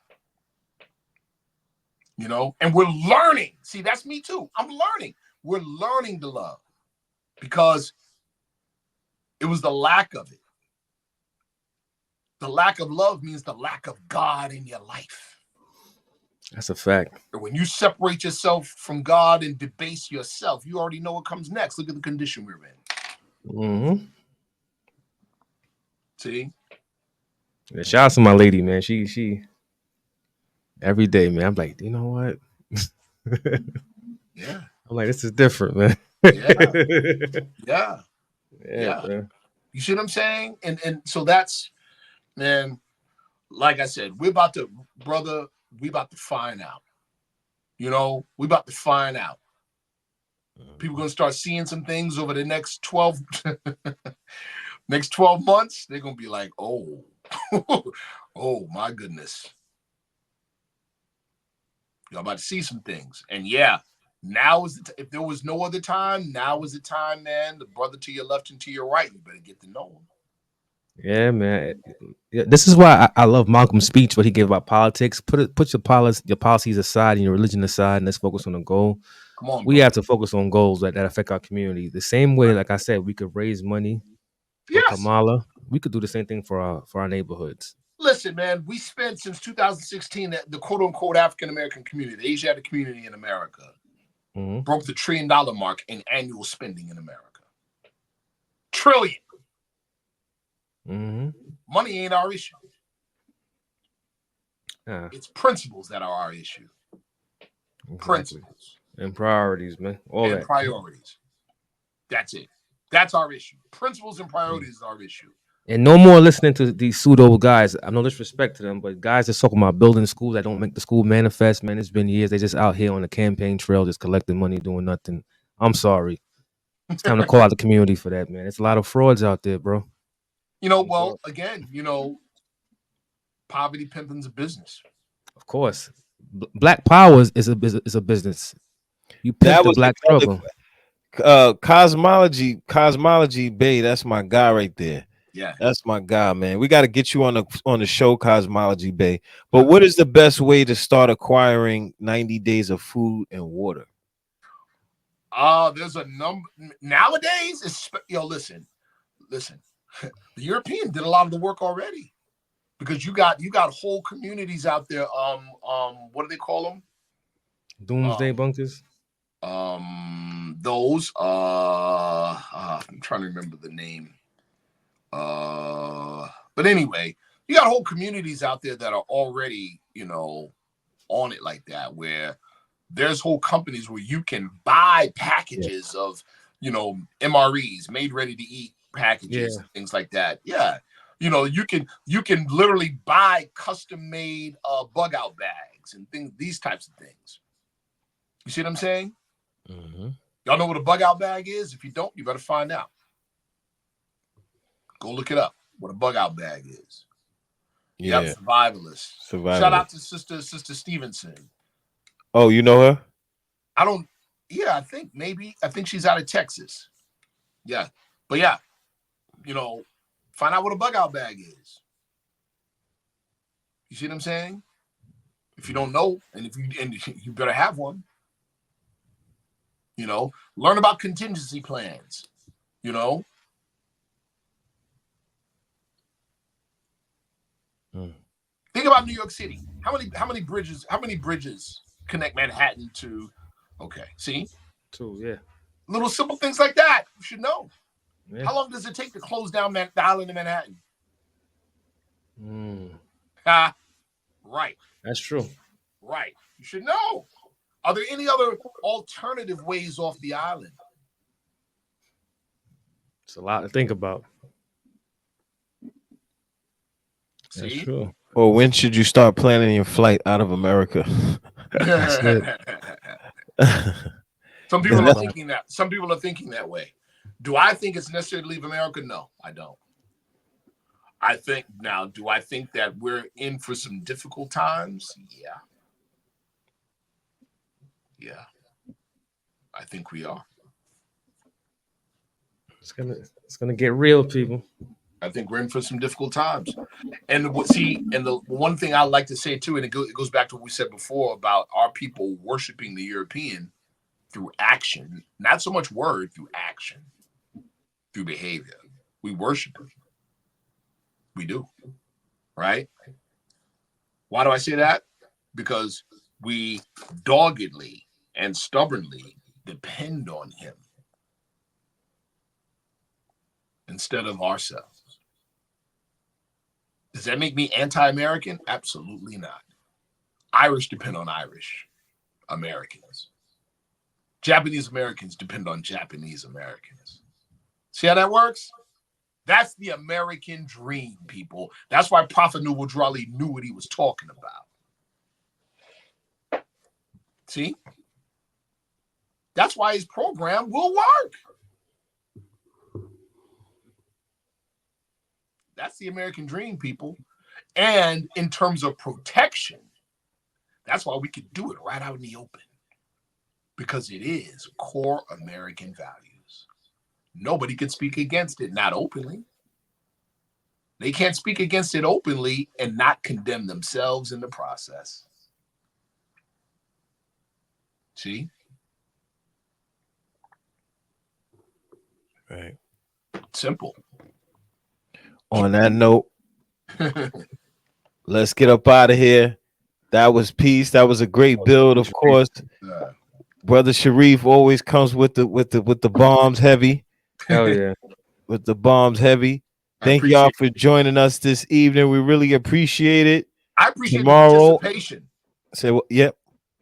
You know, and we're learning. See, that's me too. I'm learning. We're learning to love because it was the lack of it. The lack of love means the lack of God in your life. That's a fact. When you separate yourself from God and debase yourself, you already know what comes next. Look at the condition we're in. Mm-hmm. See? Yeah, shout out to my lady, man. She every day, man. I'm like, you know what? Yeah. I'm like, this is different, man. Yeah. Man. You see what I'm saying? And so that's, man, like I said, we about to find out. You know, we about to find out. People gonna start seeing some things over the next 12 months. They're gonna be like, oh, oh my goodness. Y'all about to see some things. And yeah, now is if there was no other time, now is the time, man. The brother to your left and to your right, you better get to know him. Yeah, man. Yeah, this is why I love Malcolm's speech, what he gave about politics. Put your policies aside and your religion aside, and let's focus on the goal. Come on, we bro. have to focus on goals that affect our community. The same way, like I said, we could raise money for Kamala. We could do the same thing for our neighborhoods. Listen, man, we spent since 2016 the quote unquote African American community, the Asiatic community in America, broke the $1 trillion mark in annual spending in America. Trillion. Money ain't our issue. It's principles that are our issue. Exactly. Principles and priorities, man. Priorities. That's it. That's our issue. Principles and priorities is our issue. And no more listening to these pseudo guys. I no disrespect to them, but guys that's talking about building schools that don't make the school manifest, man. It's been years. They just out here on the campaign trail, just collecting money, doing nothing. I'm sorry. It's time to call out the community for that, man. It's a lot of frauds out there, bro. You know, well, again, you know, poverty pimping's a business. Of course. Black power is a business. You pimp the black struggle. Cosmology Bay, that's my guy right there. Yeah, that's my guy, man. We got to get you on the show, Cosmology Bay. But what is the best way to start acquiring 90 days of food and water? There's a number nowadays. Listen. The European did a lot of the work already. because you got whole communities out there. What do they call them? Doomsday bunkers. Those. I'm trying to remember the name. But anyway, you got whole communities out there that are already, on it like that, where there's whole companies where you can buy packages of, MREs, made ready to eat packages, and things like that. Yeah. You can literally buy custom made bug out bags and these types of things. You see what I'm saying? Mm-hmm. Y'all know what a bug out bag is? If you don't, you better find out. Go look it up, what a bug out bag is. Yeah. Yep, survivalist. Shout out to Sister Stevenson. Oh, you know her? I think she's out of Texas. Yeah. But yeah, find out what a bug out bag is. You see what I'm saying? If you don't know, and you better have one. Learn about contingency plans. Think about New York City. How many bridges connect Manhattan to? Okay, see? 2, yeah. Little simple things like that. You should know. Yeah. How long does it take to close down the island of Manhattan? Right. That's true. Right. You should know. Are there any other alternative ways off the island? It's a lot to think about. See? That's true. Or when should you start planning your flight out of America? Some people are thinking that. Some people are thinking that way. Do I think it's necessary to leave America? No, I don't. Do I think that we're in for some difficult times? Yeah. Yeah. I think we are. It's gonna get real, people. I think we're in for some difficult times. And the one thing I like to say too, and it goes back to what we said before about our people worshiping the European through action, not so much word, through action, through behavior. We worship it. We do. Right? Why do I say that? Because we doggedly and stubbornly depend on him instead of ourselves. Does that make me anti-American? Absolutely not. Irish depend on Irish Americans. Japanese Americans depend on Japanese Americans. See how that works? That's the American dream, people. That's why Prophet Noble Drawley knew what he was talking about. See? That's why his program will work. That's the American dream, people. And in terms of protection, that's why we could do it right out in the open. Because it is core American values. Nobody can speak against it, not openly. They can't speak against it openly and not condemn themselves in the process. See? Right. Simple. On that note, let's get up out of here. That was peace. That was a great build, of course. Brother Sharif always comes with the bombs heavy. Hell yeah. With the bombs heavy. Thank y'all for joining us this evening. We really appreciate it. I appreciate the participation. Say what? Yep.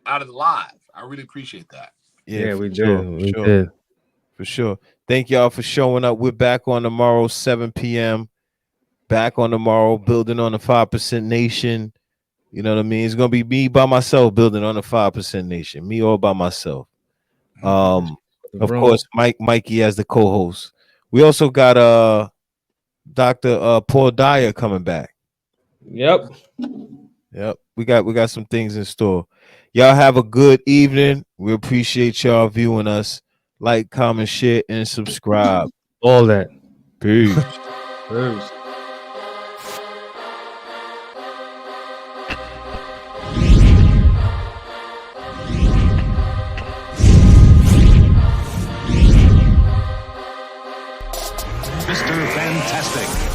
Out of the live. I really appreciate that. Yeah, we did. For sure. Thank y'all for showing up. We're back on tomorrow, 7 p.m. Back on tomorrow, building on the 5% Nation. You know what I mean? It's gonna be me by myself building on the 5% Nation. Me all by myself. Of course, Mikey as the co-host. We also got Dr. Paul Dyer coming back. Yep. We got some things in store. Y'all have a good evening. We appreciate y'all viewing us. Like, comment, share, and subscribe. All that. Peace. Peace. Mr. Fantastic.